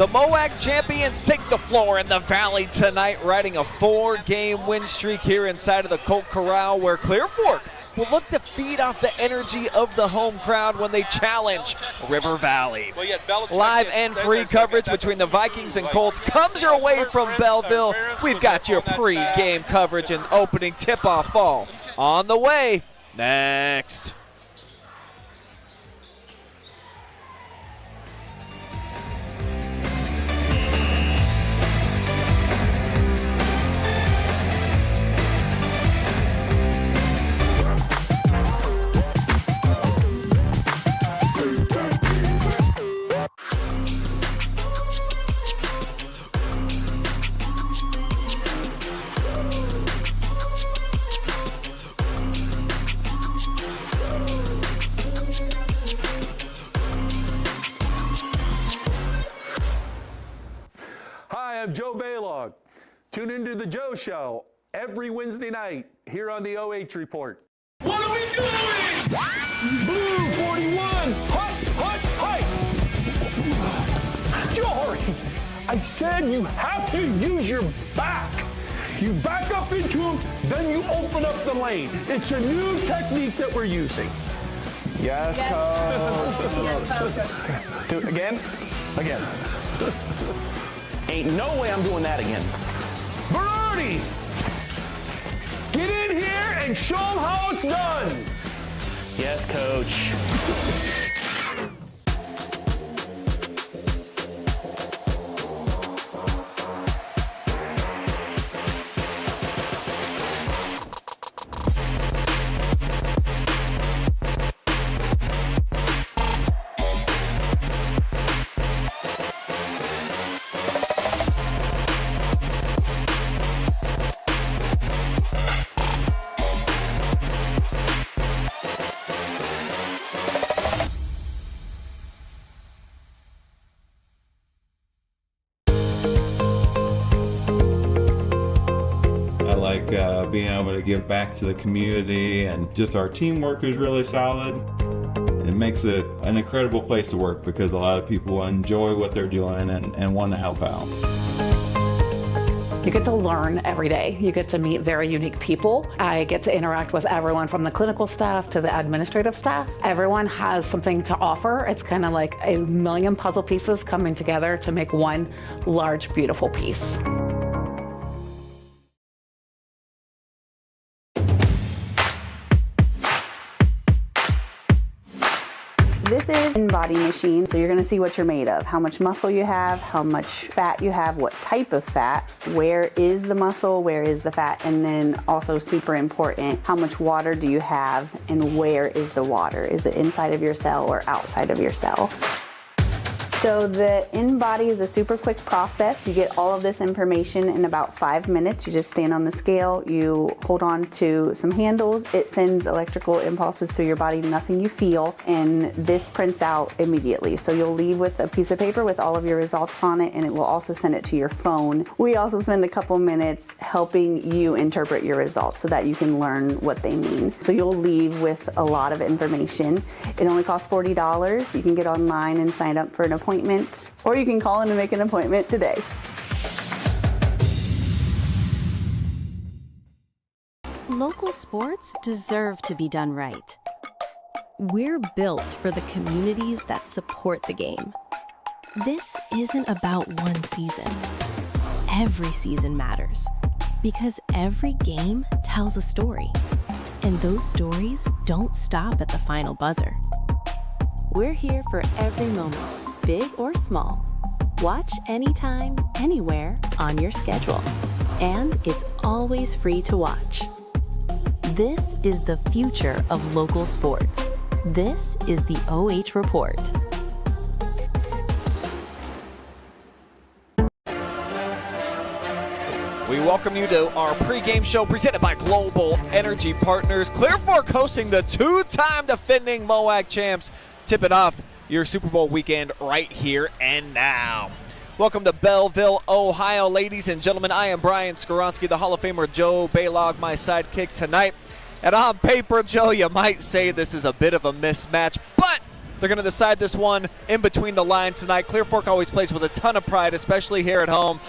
The MOAC champions take the floor in the Valley tonight, riding a 4-game win streak here inside of the Colt Corral, where Clear Fork will look to feed off the energy of the home crowd when they challenge River Valley. Live and free coverage between the Vikings and Colts comes your way from Bellville. We've got your pre-game coverage and opening tip-off ball on the way next. Hi, I'm Joe Balogh. Tune into the Joe Show every Wednesday night here on the OH Report. What are we doing? Blue 41, hut, Jory, I said you have to use your back. You back up into him, then you open up the lane. It's a new technique that we're using. Yes, coach. Do it again. Ain't no way I'm doing that again. Berardi, get in here and show them how it's done. Yes, coach. Being able to give back to the community, and just our teamwork is really solid. It makes it an incredible place to work because a lot of people enjoy what they're doing and want to help out. You get to learn every day. You get to meet very unique people. I get to interact with everyone from the clinical staff to the administrative staff. Everyone has something to offer. It's kind of like a million puzzle pieces coming together to make one large, beautiful piece. This is in-body machine, so you're gonna see what you're made of, how much muscle you have, how much fat you have, what type of fat, where is the muscle, where is the fat, and then also super important, how much water do you have and where is the water? Is it inside of your cell or outside of your cell? So the in-body is a super quick process. You get all of this information in about 5 minutes. You just stand on the scale, you hold on to some handles, it sends electrical impulses through your body, nothing you feel, and this prints out immediately. So you'll leave with a piece of paper with all of your results on it, and it will also send it to your phone. We also spend a couple minutes helping you interpret your results so that you can learn what they mean. So you'll leave with a lot of information. It only costs $40. You can get online and sign up for an appointment, or you can call in and make an appointment today. Local sports deserve to be done right. We're built for the communities that support the game. This isn't about one season. Every season matters because every game tells a story, and those stories don't stop at the final buzzer. We're here for every moment, big or small. Watch anytime, anywhere on your schedule. And it's always free to watch. This is the future of local sports. This is the OH Report. We welcome you to our pregame show presented by Global Energy Partners. Clear Fork hosting the two-time defending MOAC champs. Tip it off your Super Bowl weekend right here and now. Welcome to Bellville, Ohio, ladies and gentlemen. I am Brian Skowronski, the Hall of Famer Joe Balogh, my sidekick tonight. And on paper, Joe, you might say this is a bit of a mismatch, but They're going to decide this one in between the lines tonight. Clear Fork always plays with a ton of pride, especially here at home,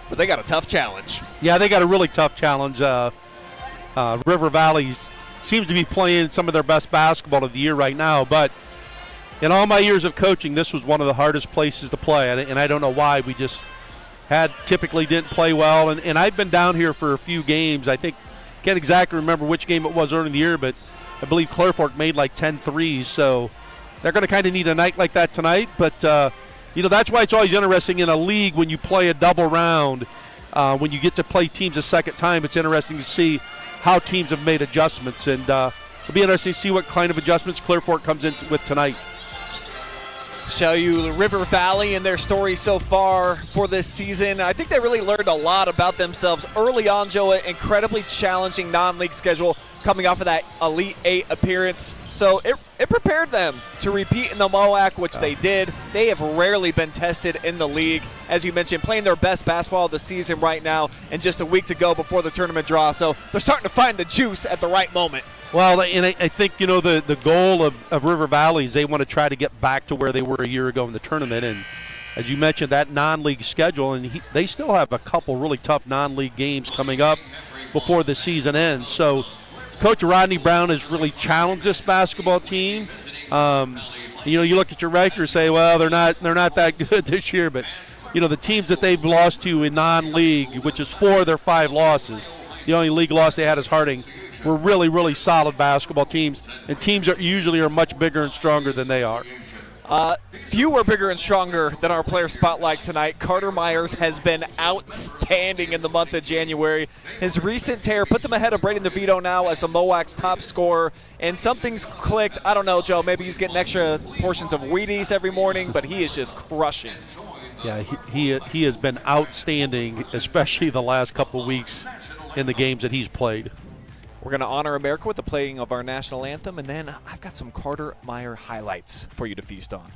but they got a tough challenge. Yeah, they got a really tough challenge. River Valley seems to be playing some of their best basketball of the year right now, but in all my years of coaching, this was one of the hardest places to play, and I don't know why. We just typically didn't play well, and I've been down here for a few games. I can't exactly remember which game it was early in the year, but I believe Clear Fork made like 10 threes, so they're going to kind of need a night like that tonight. But, that's why it's always interesting in a league when you play a double round. When you get to play teams a second time, it's interesting to see how teams have made adjustments. And it'll be interesting to see what kind of adjustments Clear Fork comes in with tonight. Show you River Valley and their story so far for this season. I think they really learned a lot about themselves early on, Joe. An incredibly challenging non-league schedule coming off of that Elite 8 appearance. So it prepared them to repeat in the MOAC, which they did. They have rarely been tested in the league. As you mentioned, playing their best basketball of the season right now and just a week to go before the tournament draw. So they're starting to find the juice at the right moment. Well, and I think, the goal of River Valley is they want to try to get back to where they were a year ago in the tournament. And as you mentioned, that non-league schedule, and they still have a couple really tough non-league games coming up before the season ends. So Coach Rodney Brown has really challenged this basketball team. You look at your record and say, well, they're not that good this year. But, the teams that they've lost to in non-league, which is 4 of their 5 losses, the only league loss they had is Harding, were really, really solid basketball teams, and teams usually are much bigger and stronger than they are. Few are bigger and stronger than our player spotlight tonight. Carter Myers has been outstanding in the month of January. His recent tear puts him ahead of Braden DeVito now as the MOAC's top scorer, and something's clicked. I don't know, Joe, maybe he's getting extra portions of Wheaties every morning, but he is just crushing. Yeah, he has been outstanding, especially the last couple of weeks in the games that he's played. We're going to honor America with the playing of our national anthem, and then I've got some Carter Meyer highlights for you to feast on.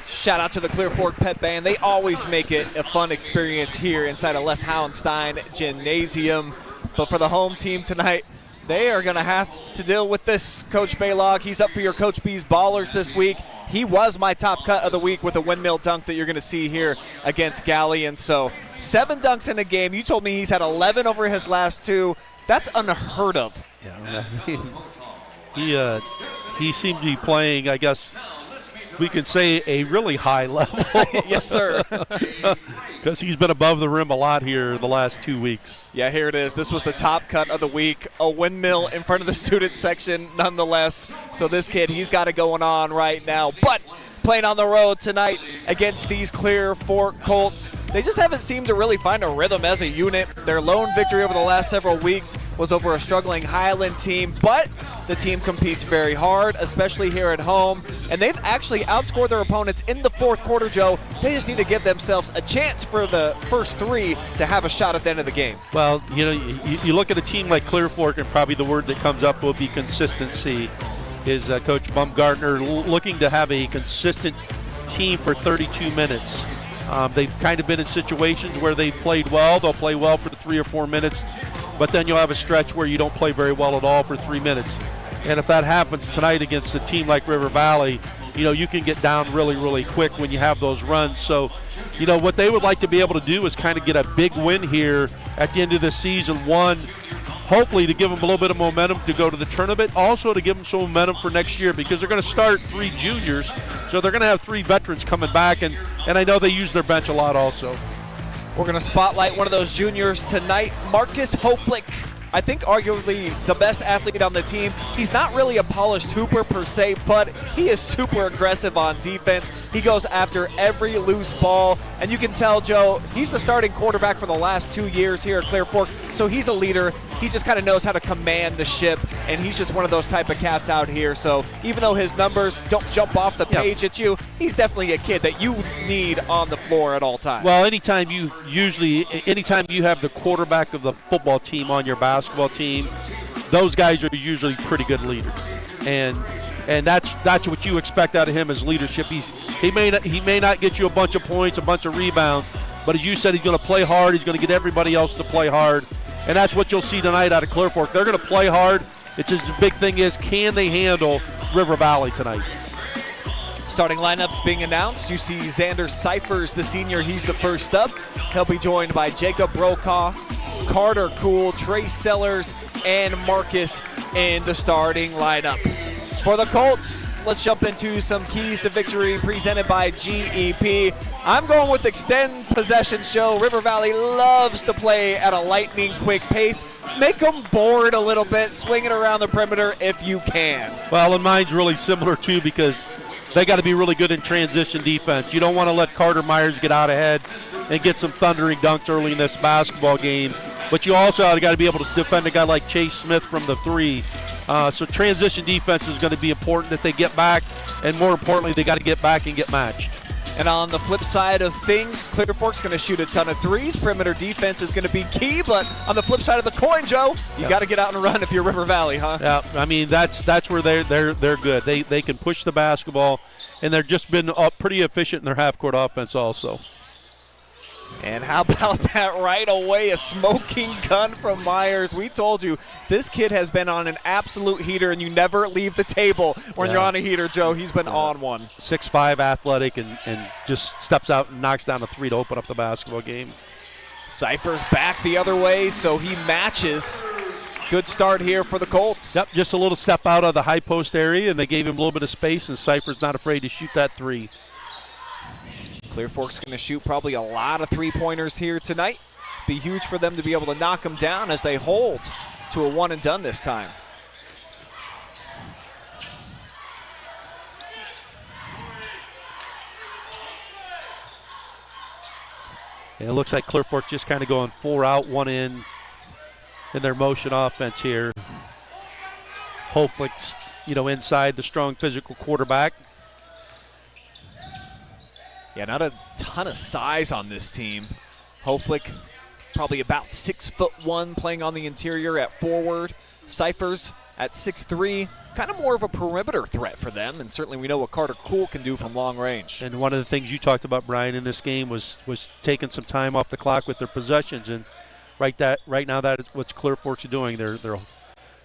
Shout out to the Clear Fork Pet Band. They always make it a fun experience here inside of Les Hauenstein Gymnasium. But for the home team tonight, they are going to have to deal with this. Coach Balogh, he's up for your Coach B's Ballers this week. He was my top cut of the week with a windmill dunk that you're going to see here against Gallion. So 7 dunks in a game. You told me he's had 11 over his last 2. That's unheard of. Yeah, he seemed to be playing, I guess, we can say a really high level. Yes, sir. Because he's been above the rim a lot here the last 2 weeks. Yeah, here it is. This was the top cut of the week. A windmill in front of the student section nonetheless. So this kid, he's got it going on right now. But playing on the road tonight against these Clear Fork Colts, they just haven't seemed to really find a rhythm as a unit. Their lone victory over the last several weeks was over a struggling Highland team, but the team competes very hard, especially here at home, and they've actually outscored their opponents in the fourth quarter, Joe. They just need to give themselves a chance for the first 3 to have a shot at the end of the game. Well, you look at a team like Clear Fork, and probably the word that comes up will be consistency. Is Coach Bumgartner looking to have a consistent team for 32 minutes. They've kind of been in situations where they've played well. They'll play well for 3 or 4 minutes, but then you'll have a stretch where you don't play very well at all for 3 minutes. And if that happens tonight against a team like River Valley, you can get down really, really quick when you have those runs. So, what they would like to be able to do is kind of get a big win here at the end of the season. One, hopefully to give them a little bit of momentum to go to the tournament, also to give them some momentum for next year, because they're going to start 3 juniors, so they're going to have 3 veterans coming back, and I know they use their bench a lot also. We're going to spotlight one of those juniors tonight, Marcus Hoeflich. I think arguably the best athlete on the team. He's not really a polished hooper per se, but he is super aggressive on defense. He goes after every loose ball, and you can tell, Joe, he's the starting quarterback for the last 2 years here at Clear Fork, so he's a leader. He just kind of knows how to command the ship, and he's just one of those type of cats out here. So even though his numbers don't jump off the page at you, he's definitely a kid that you need on the floor at all times. Well, anytime you have the quarterback of the football team on your basketball team, those guys are usually pretty good leaders, and that's what you expect out of him as leadership. He may not get you a bunch of points, a bunch of rebounds, but as you said, he's going to play hard. He's going to get everybody else to play hard, and that's what you'll see tonight out of Clear Fork. They're going to play hard. It's just the big thing is, can they handle River Valley tonight? Starting lineups being announced. You see Xander Cyphers, the senior. He's the first up. He'll be joined by Jacob Brokaw, Carter Cool, Trey Sellers, and Marcus in the starting lineup. For the Colts, let's jump into some keys to victory presented by GEP. I'm going with extend possession show. River Valley loves to play at a lightning quick pace. Make them bored a little bit, swing it around the perimeter if you can. Well, and mine's really similar too, because they got to be really good in transition defense. You don't want to let Carter Myers get out ahead and get some thundering dunks early in this basketball game. But you also got to be able to defend a guy like Chase Smith from the 3. So transition defense is going to be important that they get back, and more importantly, they got to get back and get matched. And on the flip side of things, Clear Fork's going to shoot a ton of threes. Perimeter defense is going to be key, but on the flip side of the coin, Joe, you got to get out and run if you're River Valley, huh? Yeah, I mean that's where they're good. They can push the basketball, and they've just been pretty efficient in their half-court offense also. And how about that right away, a smoking gun from Myers. We told you, this kid has been on an absolute heater, and you never leave the table when you're on a heater, Joe. He's been on one. 6'5", athletic, and just steps out and knocks down a 3 to open up the basketball game. Cyphers back the other way, so he matches. Good start here for the Colts. Yep, just a little step out of the high post area, and they gave him a little bit of space, and Cyphers not afraid to shoot that 3. Clear Fork's going to shoot probably a lot of three-pointers here tonight. Be huge for them to be able to knock them down as they hold to a one-and-done this time. And it looks like Clear Fork just kind of going 4 out, 1 in their motion offense here. Hoeflich's, inside the strong physical quarterback. Yeah, not a ton of size on this team. Hoeflich, probably about 6'1", playing on the interior at forward. Cyphers at 6'3", kind of more of a perimeter threat for them, and certainly we know what Carter Cool can do from long range. And one of the things you talked about, Brian, in this game was taking some time off the clock with their possessions, and right now that is what Clear Fork's doing. They're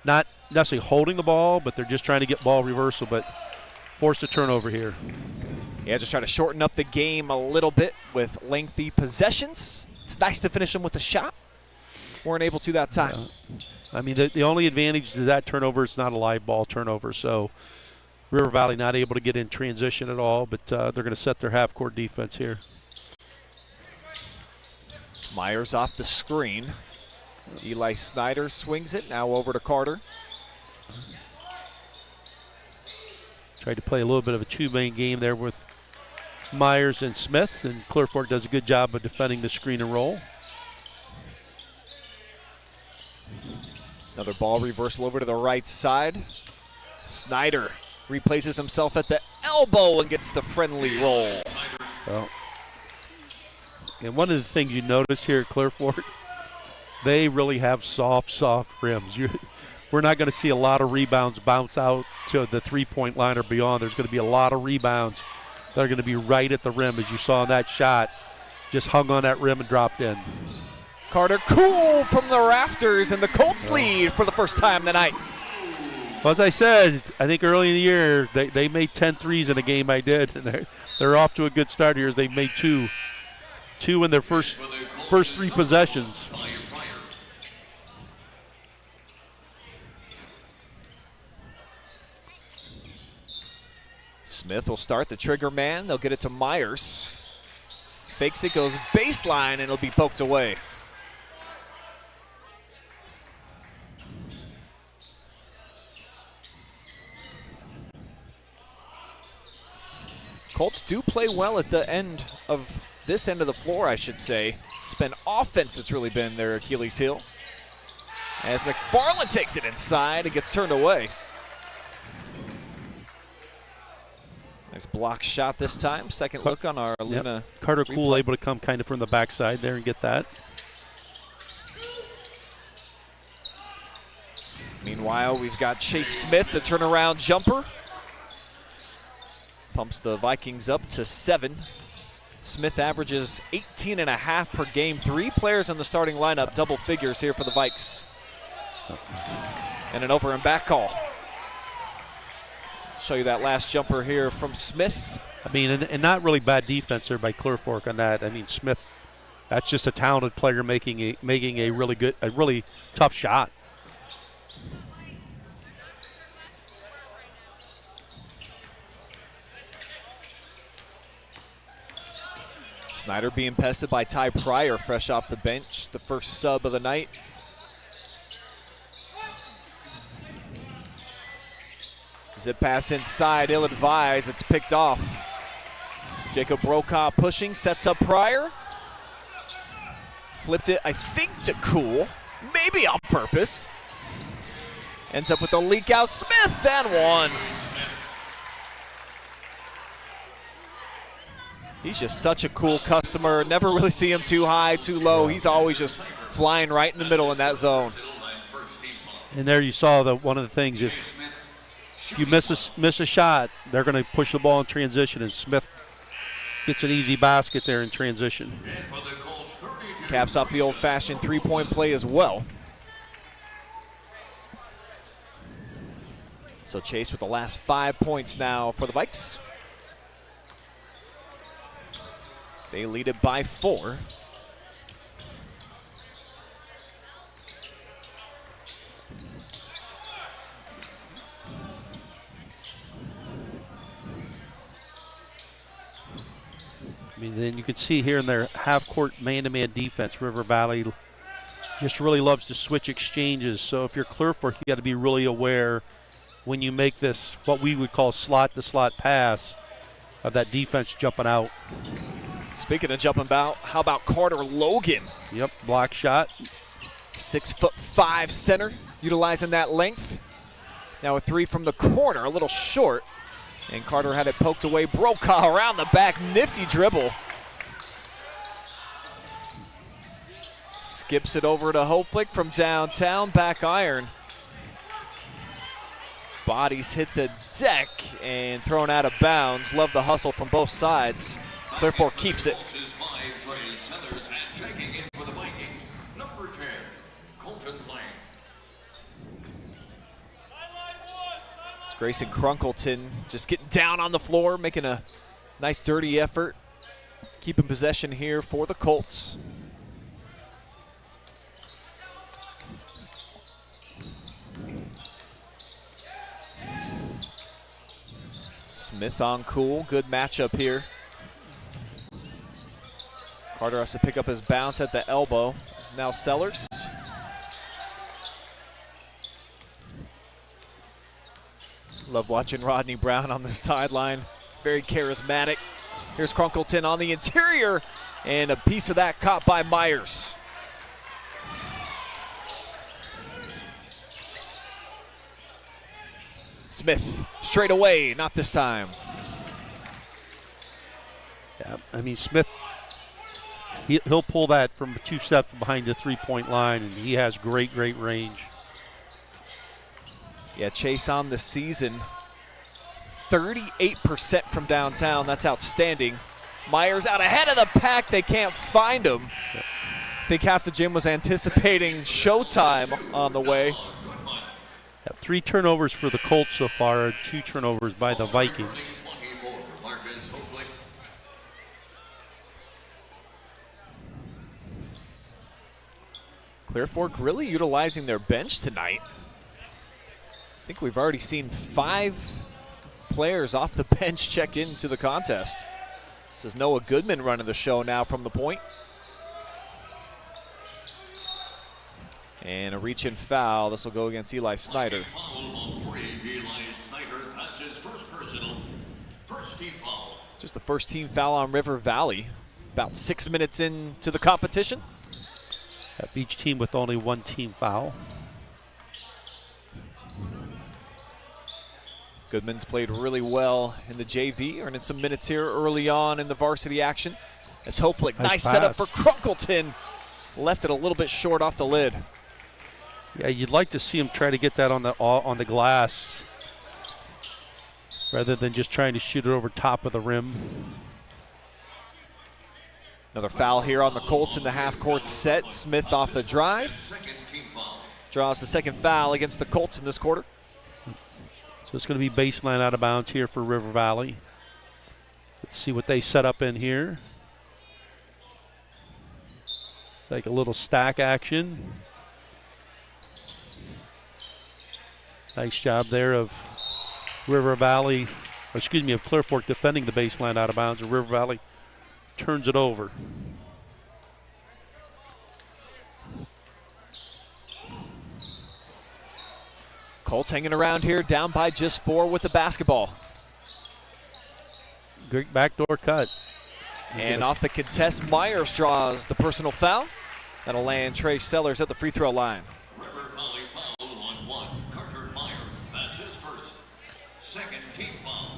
not necessarily holding the ball, but they're just trying to get ball reversal, but forced a turnover here. Yeah, just try to shorten up the game a little bit with lengthy possessions. It's nice to finish them with a shot. Weren't able to that time. I mean, the only advantage to that turnover is not a live ball turnover, so River Valley not able to get in transition at all, but they're going to set their half-court defense here. Myers off the screen. Eli Snyder swings it, now over to Carter. Tried to play a little bit of a two-man game there with Myers and Smith, and Clear Fork does a good job of defending the screen and roll. Another ball reversal over to the right side. Snyder replaces himself at the elbow and gets the friendly roll. Well, and one of the things you notice here at Clear Fork, they really have soft rims. We're not going to see a lot of rebounds bounce out to the three-point line or beyond. There's going to be a lot of rebounds that are going to be right at the rim, as you saw in that shot. Just hung on that rim and dropped in. Carter Cool from the rafters, and the Colts lead for the first time tonight. Well, as I said, I think early in the year they made 10 threes in a game I did, and they're off to a good start here as they've made two in their first 3 possessions. Smith will start the trigger man. They'll get it to Myers. Fakes it, goes baseline, and it'll be poked away. Colts do play well at the end of this end of the floor, I should say. It's been offense that's really been their Achilles heel. As McFarland takes it inside, it gets turned away. Nice block shot this time. Second look on our LiUNA. Yep. Carter replay. Cool able to come kind of from the backside there and get that. Meanwhile, we've got Chase Smith, the turnaround jumper. Pumps the Vikings up to 7. Smith averages 18.5 per game. 3 players in the starting lineup, double figures here for the Vikes. And an over and back call. Show you that last jumper here from Smith. I mean, and not really bad defense there by Clear Fork on that. I mean, Smith, that's just a talented player making a really tough shot. Snyder being pested by Ty Pryor, fresh off the bench, the first sub of the night. Zip pass inside, ill-advised, it's picked off. Jacob Brokaw pushing, sets up Pryor. Flipped it, I think, to Cool, maybe on purpose. Ends up with the leak out, Smith, and one. He's just such a cool customer. Never really see him too high, too low. He's always just flying right in the middle in that zone. And there you saw one of the things, if you miss a shot, they're going to push the ball in transition, and Smith gets an easy basket there in transition. Caps off the old-fashioned three-point play as well. So Chase with the last 5 points now for the Vikes. They lead it by 4. I mean, then you can see here in their half-court man-to-man defense, River Valley just really loves to switch exchanges. So if you're Clear Fork, you got to be really aware when you make this, what we would call slot-to-slot pass, of that defense jumping out. Speaking of jumping out, how about Carter Logan? Yep, block shot. 6'5" center, utilizing that length. Now a 3 from the corner, a little short. And Carter had it poked away. Brokaw around the back, nifty dribble. Skips it over to Hoeflich from downtown, back iron. Bodies hit the deck and thrown out of bounds. Love the hustle from both sides. Clear Fork keeps it. It's Grayson Crunkleton just getting down on the floor, making a nice dirty effort. Keeping possession here for the Colts. Smith on Cool, good matchup here. Carter has to pick up his bounce at the elbow. Now Sellers. Love watching Rodney Brown on the sideline. Very charismatic. Here's Crunkleton on the interior, and a piece of that caught by Myers. Smith, straight away, not this time. Yeah, I mean, Smith, he'll pull that from 2 steps behind the three-point line, and he has great range. Yeah, Chase on the season, 38% from downtown. That's outstanding. Myers out ahead of the pack. They can't find him. Yep. I think half the gym was anticipating showtime on the way. 3 turnovers for the Colts so far, and 2 turnovers by the Vikings. Clear Fork really utilizing their bench tonight. I think we've already seen 5 players off the bench check into the contest. This is Noah Goodman running the show now from the point. And a reach-in foul. This will go against Eli Snyder. Just the first team foul on River Valley. About 6 minutes into the competition. Each team with only one team foul. Goodman's played really well in the JV, earning some minutes here early on in the varsity action. As Hoeflich, nice setup for Crunkleton. Left it a little bit short off the lid. Yeah, you'd like to see him try to get that on the glass rather than just trying to shoot it over top of the rim. Another foul here on the Colts in the half-court set. Smith off the drive. Draws the second foul against the Colts in this quarter. So it's going to be baseline out of bounds here for River Valley. Let's see what they set up in here. It's like a little stack action. Nice job there of River Valley, of Clear Fork defending the baseline out of bounds, and River Valley turns it over. Colts hanging around here, down by just 4 with the basketball. Great backdoor cut. And off the contest, Myers draws the personal foul. That'll land Trey Sellers at the free throw line. River Valley foul on 1. Carter Myers. That's his first. Second team foul.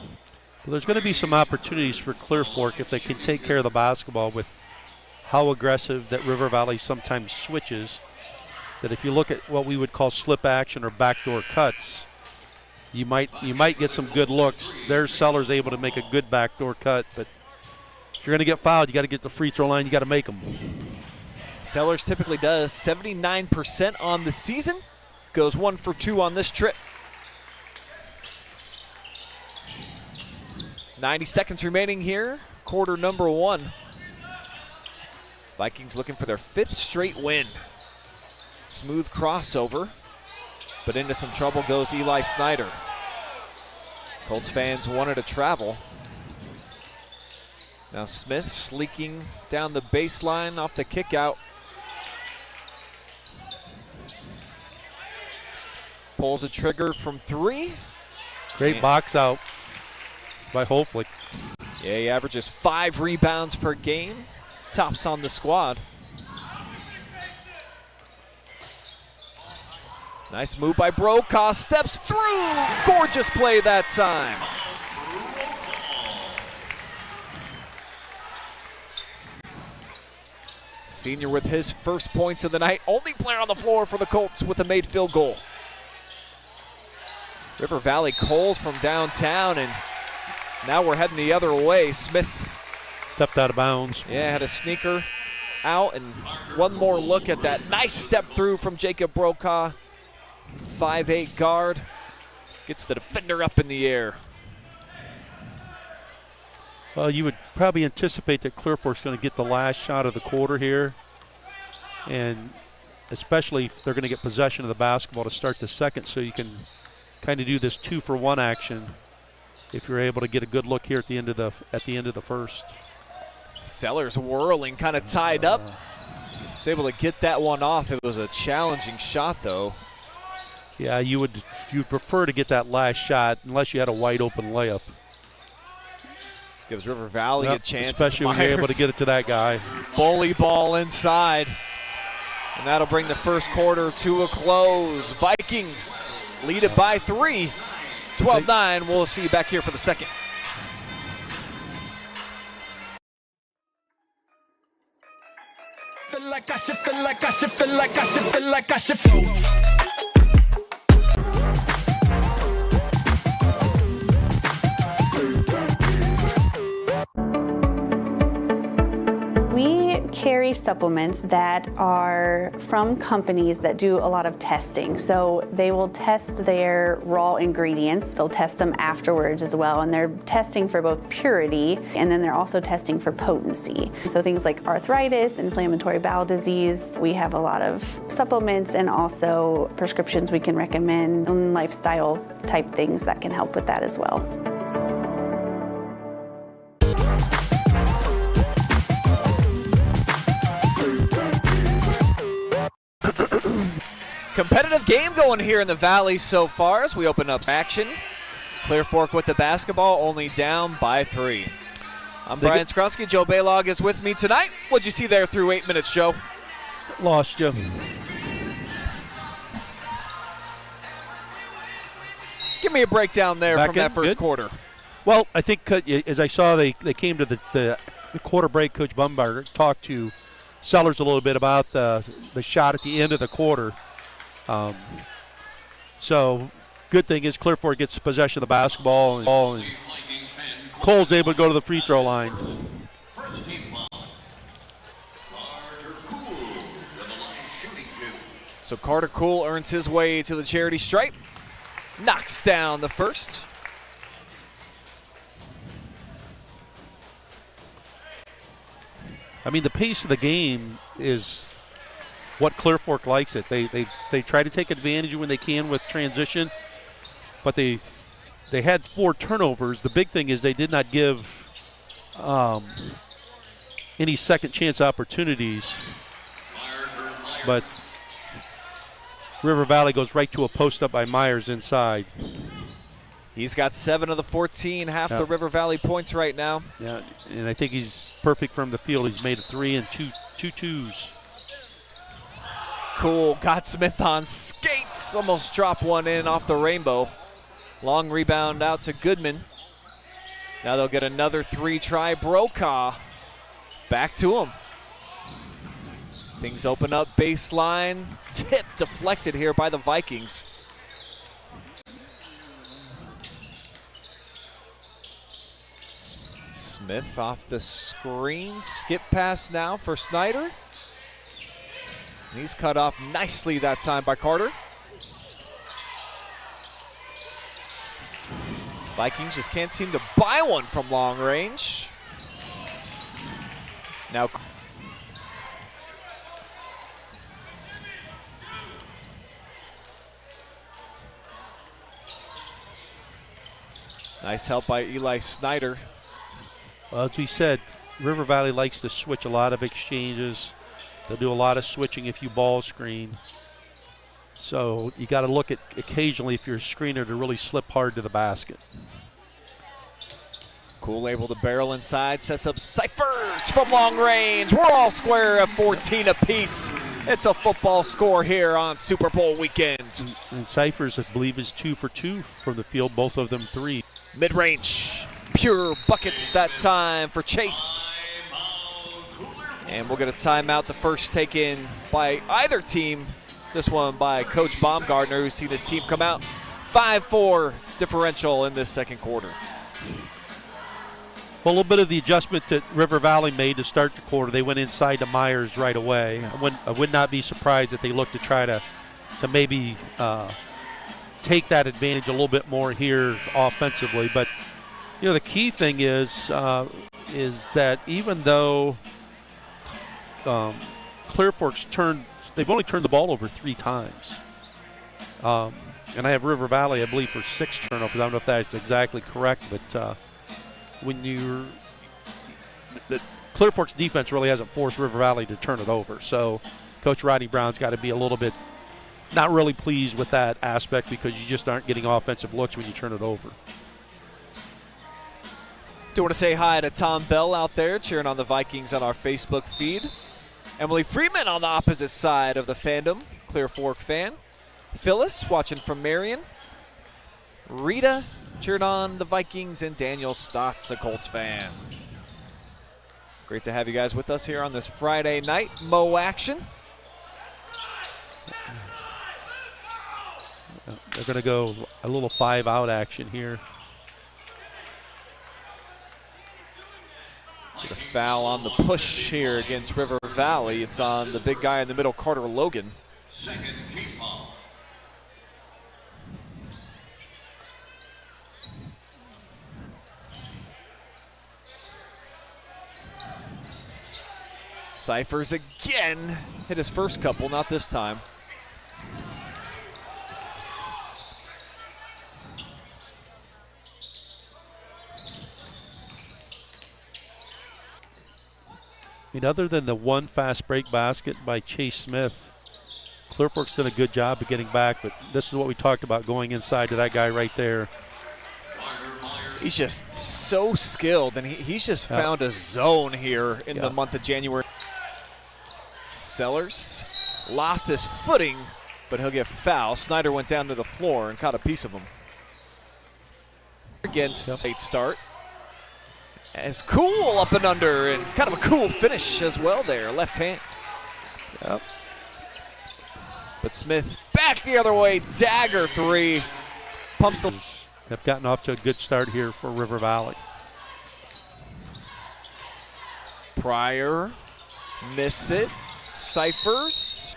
Well, there's going to be some opportunities for Clear Fork if they can take care of the basketball with how aggressive that River Valley sometimes switches. That if you look at what we would call slip action or backdoor cuts, you might get some good looks. There's Sellers able to make a good backdoor cut, but if you're going to get fouled, you got to get the free throw line, you got to make them. Sellers typically does 79% on the season. Goes 1 for 2 on this trip. 90 seconds remaining here, quarter number 1. Vikings looking for their 5th straight win. Smooth crossover, but into some trouble goes Eli Snyder. Colts fans wanted to travel. Now Smith sleeking down the baseline off the kick out. Pulls a trigger from 3. Great box out by Hoeflich. Yeah, he averages 5 rebounds per game. Tops on the squad. Nice move by Brokaw, steps through. Gorgeous play that time. Senior with his first points of the night. Only player on the floor for the Colts with a made field goal. River Valley cold from downtown, and now we're heading the other way. Smith stepped out of bounds. Yeah, had a sneaker out, and one more look at that. Nice step through from Jacob Brokaw. 5'8" guard. Gets the defender up in the air. Well, you would probably anticipate that Clear Fork's going to get the last shot of the quarter here. And especially if they're going to get possession of the basketball to start the second, so you can kind of do this 2-for-1 action if you're able to get a good look here at the end of the first. Sellers whirling, kind of tied up. Was able to get that one off. It was a challenging shot, though. Yeah, you'd prefer to get that last shot unless you had a wide open layup. This gives River Valley a chance. Especially when you're able to get it to that guy. Bully ball inside. And that'll bring the first quarter to a close. Vikings lead it by 3. 12-9. We'll see you back here for the second. Feel like I should, feel like I should, feel like I should, feel like I should float. We carry supplements that are from companies that do a lot of testing. So they will test their raw ingredients. They'll test them afterwards as well. And they're testing for both purity, and then they're also testing for potency. So things like arthritis, inflammatory bowel disease. We have a lot of supplements and also prescriptions we can recommend, and lifestyle type things that can help with that as well. competitive game going here in the Valley so far as we open up action. Clear Fork with the basketball, only down by 3. I'm Brian Skowronski. Joe Balogh is with me tonight. What'd you see there through 8 minutes, Joe? Lost you. Give me a breakdown there from that first quarter. Well, I think as I saw, they came to the quarter break. Coach Bumgarner talked to Sellers a little bit about the shot at the end of the quarter. So good thing is Clear Fork gets possession of the basketball, and Cole's able to go to the free throw line. So Carter Cool earns his way to the charity stripe. Knocks down the first. I mean, the pace of the game is what Clear Fork likes it. They try to take advantage when they can with transition, but they had 4 turnovers. The big thing is they did not give any second chance opportunities, but River Valley goes right to a post up by Myers inside. He's got 7 of the 14, half the River Valley points right now. Yeah, and I think he's perfect from the field. He's made a 3 and two twos. Cool, got Smith on skates, almost dropped one in off the rainbow. Long rebound out to Goodman. Now they'll get another 3 try. Brokaw back to him. Things open up baseline. Tip deflected here by the Vikings. Smith off the screen. Skip pass now for Snyder. He's cut off nicely that time by Carter. Vikings just can't seem to buy one from long range. Now nice help by Eli Snyder. Well, as we said, River Valley likes to switch a lot of exchanges. They'll do a lot of switching if you ball screen. So you got to look at occasionally if you're a screener to really slip hard to the basket. Cool able to barrel inside, sets up Cyphers from long range. We're all square at 14 apiece. It's a football score here on Super Bowl weekend. And Cyphers, I believe, is 2 for 2 from the field, both of them 3. Mid-range, pure buckets that time for Chase. And we'll get a timeout, the first taken by either team. This one by Coach Baumgartner, who's seen his team come out 5-4 differential in this second quarter. Well, a little bit of the adjustment that River Valley made to start the quarter. They went inside to Myers right away. I would not be surprised if they look to try to maybe take that advantage a little bit more here offensively. But, you know, the key thing is that even though Clear Fork's they've only turned the ball over 3 times. And I have River Valley, I believe, for 6 turnovers. I don't know if that's exactly correct, but when the Clear Fork's defense really hasn't forced River Valley to turn it over. So Coach Rodney Brown's got to be a little bit not really pleased with that aspect because you just aren't getting offensive looks when you turn it over. Do want to say hi to Tom Bell out there cheering on the Vikings on our Facebook feed. Emily Freeman on the opposite side of the fandom, Clear Fork fan. Phyllis watching from Marion. Rita cheered on the Vikings, and Daniel Stotts, a Colts fan. Great to have you guys with us here on this Friday night MOAC action. They're going to go a little 5-out action here. Get a foul on the push here against River Valley. It's on the big guy in the middle, Carter Logan. Second team foul. Cyphers again hit his first couple, not this time. I mean, other than the one fast break basket by Chase Smith, Clear Fork's done a good job of getting back, but this is what we talked about, going inside to that guy right there. He's just so skilled, and he's just found a zone here in the month of January. Sellers lost his footing, but he'll get fouled. Snyder went down to the floor and caught a piece of him. Against late start. As cool up and under, and kind of a cool finish as well there, left hand. Yep. But Smith back the other way, dagger three. Pumps the. Have gotten off to a good start here for River Valley. Pryor missed it. Cyphers.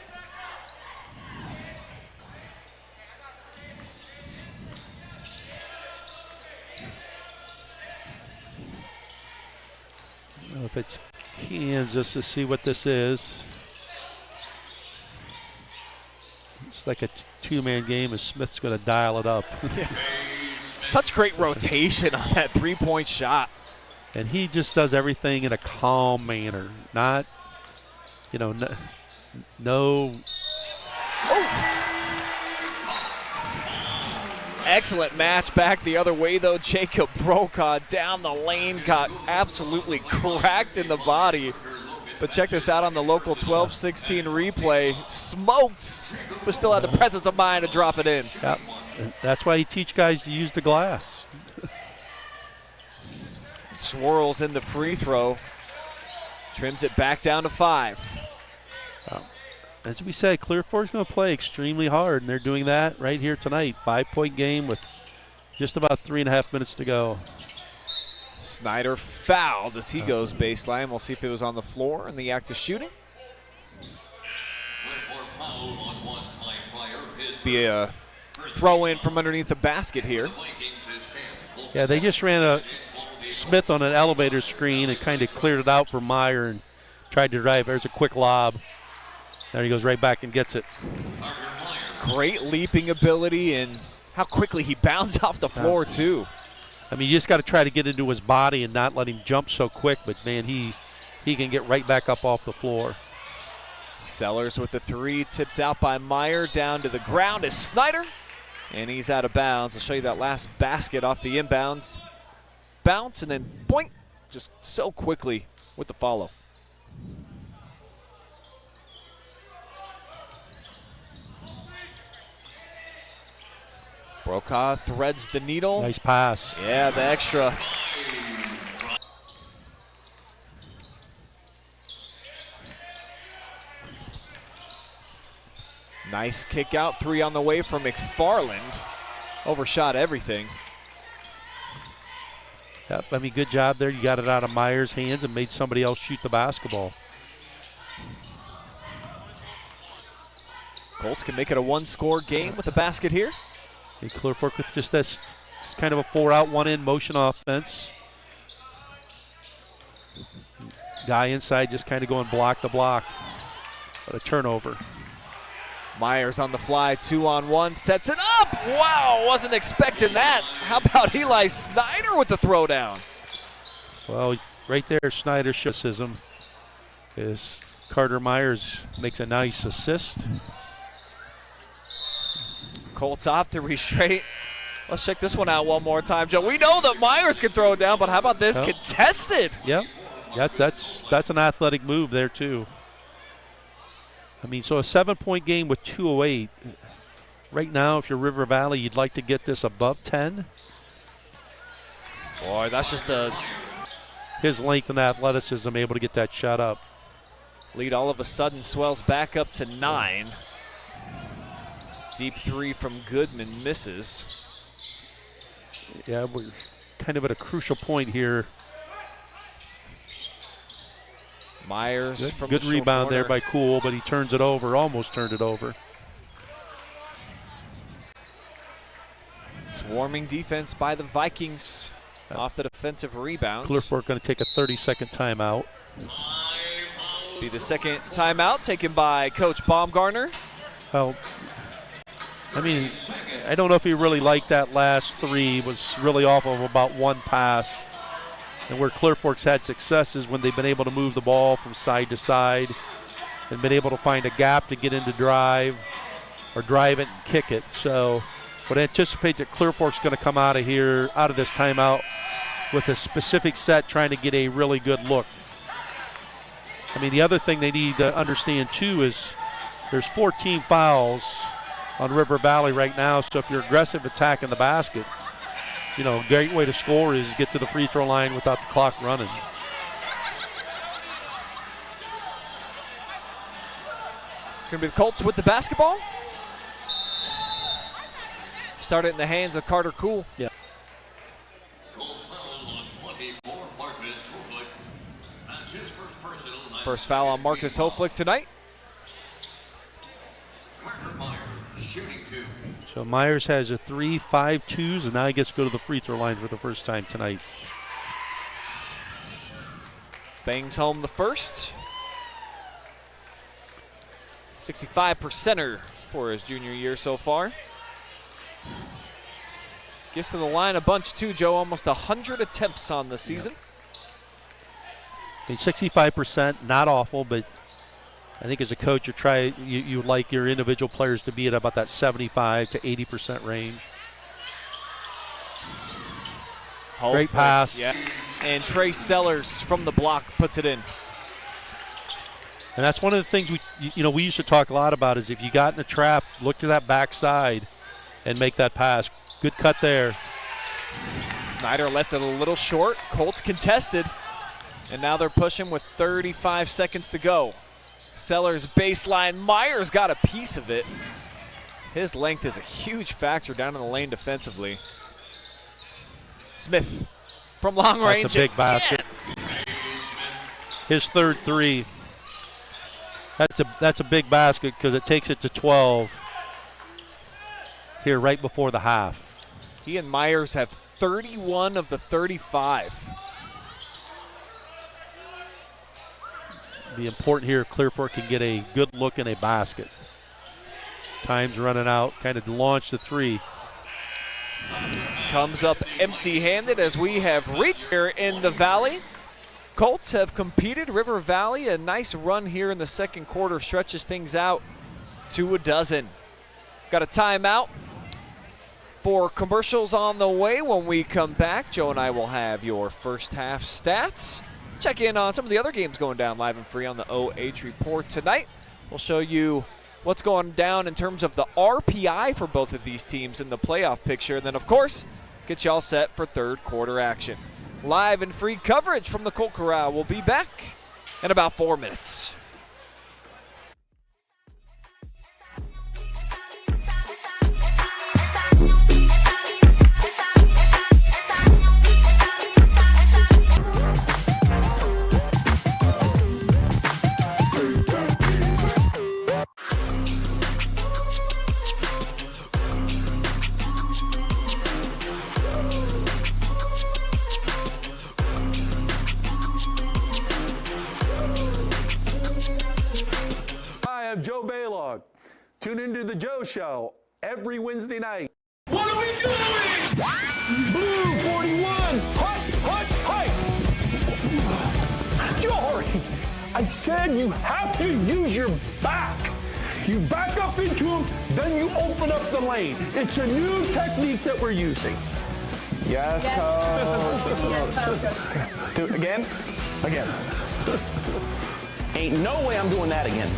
I don't know if it's Kansas to see what this is. It's like a two-man game, as Smith's going to dial it up. Yeah. Such great rotation on that three-point shot. And he just does everything in a calm manner. Not, you know, no. Excellent match back the other way, though. Jacob Brokaw down the lane, got absolutely cracked in the body. But check this out on the local 12-16 replay. Smoked, but still had the presence of mind to drop it in. Yep. That's why you teach guys to use the glass. Swirls in the free throw. Trims it back down to 5. As we said, Clear Fork's going to play extremely hard, and they're doing that right here tonight. 5-point game with just about 3.5 minutes to go. Snyder fouled as he goes baseline. We'll see if it was on the floor in the act of shooting. Be a throw in from underneath the basket here. Yeah, they just ran a Smith on an elevator screen and kind of cleared it out for Meyer and tried to drive. There's a quick lob. There he goes right back and gets it. Great leaping ability and how quickly he bounds off the floor too. I mean, you just got to try to get into his body and not let him jump so quick, but man, he can get right back up off the floor. Sellers with the three, tipped out by Meyer, down to the ground is Snyder, and he's out of bounds. I'll show you that last basket off the inbounds. Bounce and then boink, just so quickly with the follow. Brokaw threads the needle. Nice pass. Yeah, the extra. Nice kick out, 3 on the way from McFarland. Overshot everything. Yep, I mean, good job there. You got it out of Meyer's hands and made somebody else shoot the basketball. Colts can make it a one-score game with a basket here. And Clear Fork with just this kind of a 4-out, 1-in motion offense. Guy inside just kind of going block to block. But a turnover. Myers on the fly, 2-on-1, sets it up. Wow, wasn't expecting that. How about Eli Snyder with the throwdown? Well, right there, Snyder's criticism is Carter Myers makes a nice assist. Colts off 3 straight. Let's check this one out one more time, Joe. We know that Myers can throw it down, but how about this? Contested. Yep, that's an athletic move there too. I mean, so a 7-point game with 2:08. Right now, if you're River Valley, you'd like to get this above 10. Boy, that's just his length and athleticism able to get that shot up. Lead all of a sudden swells back up to 9. Deep 3 from Goodman misses. Yeah, we're kind of at a crucial point here. Myers from good the short rebound corner. there by Cool, but he turns it over, almost turned it over. Swarming defense by the Vikings off the defensive rebounds. Clear Fork going to take a 30-second timeout. Be the second timeout taken by Coach Baumgartner. Well, I mean, I don't know if he really liked that last 3. It was really off of about 1 pass. And where Clear Fork's had success is when they've been able to move the ball from side to side and been able to find a gap to get into drive or drive it and kick it. So would anticipate that Clear Fork's going to come out of this timeout with a specific set trying to get a really good look. I mean, the other thing they need to understand too is there's 14 fouls on River Valley right now, so if you're aggressive attacking the basket, you know, a great way to score is get to the free throw line without the clock running. It's going to be the Colts with the basketball. Start it in the hands of Carter Cool. Yeah. Colts foul on 24, Marcus Hoeflich. That's his first personal. First foul on Marcus Hoeflich tonight. Carter Meyer shooting 2. So Myers has a 3-5-2s, and now he gets to go to the free throw line for the first time tonight. Bangs home the first. 65%er for his junior year so far. Gets to the line a bunch too, Joe. Almost 100 attempts on the season. I mean, 65%, not awful, but I think as a coach, you like your individual players to be at about that 75 to 80% range. Great pass. Yeah. And Trey Sellers from the block puts it in. And that's one of the things we used to talk a lot about is if you got in a trap, look to that backside and make that pass. Good cut there. Snyder left it a little short. Colts contested. And now they're pushing with 35 seconds to go. Sellers baseline. Myers got a piece of it. His length is a huge factor down in the lane defensively. Smith from long range. That's a big basket. His third three. That's a big basket because it takes it to 12 here right before the half. He and Myers have 31 of the 35. Be important here. Clear Fork can get a good look in a basket. Time's running out. Kind of launch the three. Comes up empty-handed as we have reached here in the Valley. Colts have competed. River Valley, a nice run here in the second quarter, stretches things out to a dozen. Got a timeout for commercials on the way. When we come back, Joe and I will have your first half stats. Check in on some of the other games going down live and free on the OH Report tonight. We'll show you what's going down in terms of the RPI for both of these teams in the playoff picture. And then, of course, get you all set for third quarter action. Live and free coverage from the Colt Corral. We'll be back in about 4 minutes. I'm Joe Balogh. Tune into the Joe Show every Wednesday night. What are we doing? Blue 41. Hut. Jory, I said you have to use your back. You back up into him, then you open up the lane. It's a new technique that we're using. Yes, coach. Do it again. Ain't no way I'm doing that again.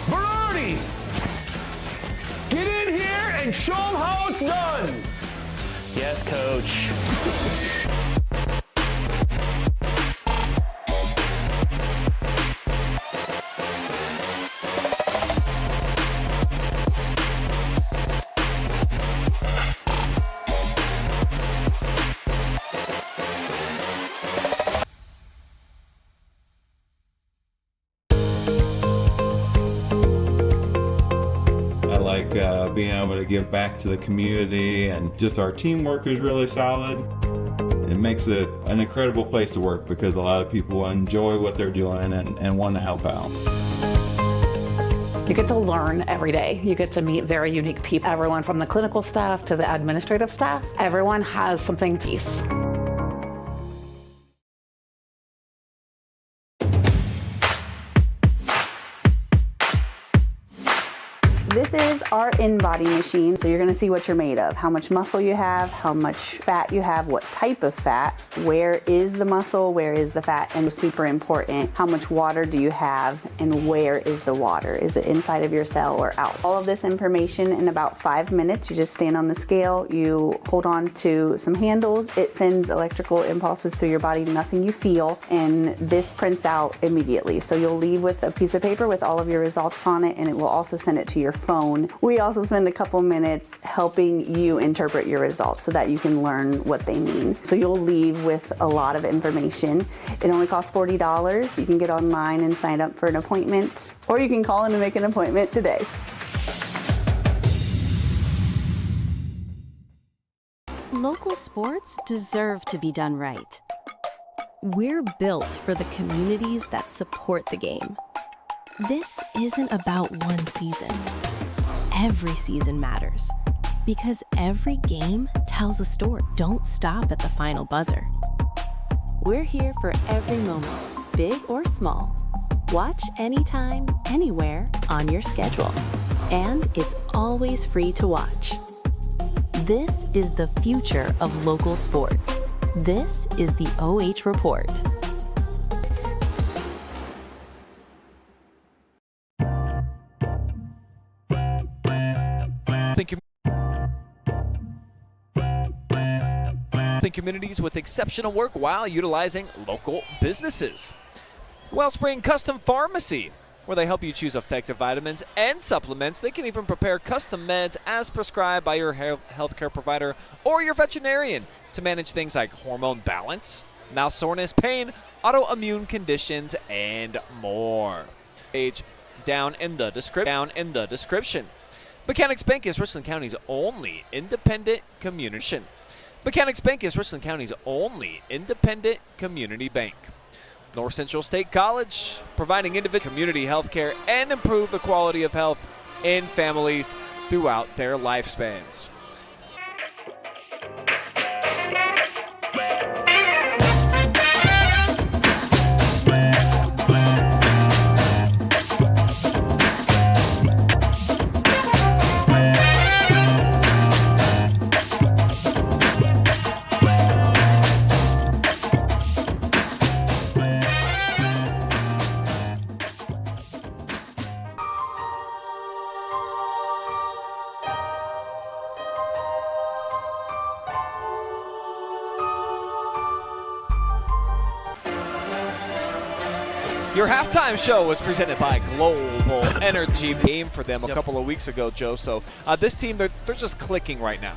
Baroni, get in here and show them how it's done. Yes, coach. Being able to give back to the community, and just our teamwork is really solid. It makes it an incredible place to work because a lot of people enjoy what they're doing and want to help out. You get to learn every day. You get to meet very unique people. Everyone from the clinical staff to the administrative staff, everyone has something to teach. our in-body machine, so you're gonna see what you're made of, how much muscle you have, how much fat you have, what type of fat, where is the muscle, where is the fat, and super important, how much water do you have, and where is the water? Is it inside of your cell or out? All of this information in about 5 minutes. You just stand on the scale, you hold on to some handles, it sends electrical impulses through your body, nothing you feel, and this prints out immediately. So you'll leave with a piece of paper with all of your results on it, and it will also send it to your phone. We also spend a couple minutes helping you interpret your results so that you can learn what they mean. So you'll leave with a lot of information. It only costs $40. You can get online and sign up for an appointment, or you can call in and make an appointment today. Local sports deserve to be done right. We're built for the communities that support the game. This isn't about one season. Every season matters, because every game tells a story. Don't stop at the final buzzer. We're here for every moment, big or small. Watch anytime, anywhere, on your schedule. And it's always free to watch. This is the future of local sports. This is the OH Report. Communities with exceptional work while utilizing local businesses. Wellspring Custom Pharmacy, where they help you choose effective vitamins and supplements. They can even prepare custom meds as prescribed by your healthcare provider or your veterinarian to manage things like hormone balance, mouth soreness, pain, autoimmune conditions, and more. Page down in the description. Mechanics Bank is Richland County's only independent community. Mechanics Bank is Richland County's only independent community bank. North Central State College, providing individual community health care and improve the quality of health in families throughout their lifespans. Your halftime show was presented by Global Energy. Game for them a couple of weeks ago, Joe. So this team, they're just clicking right now.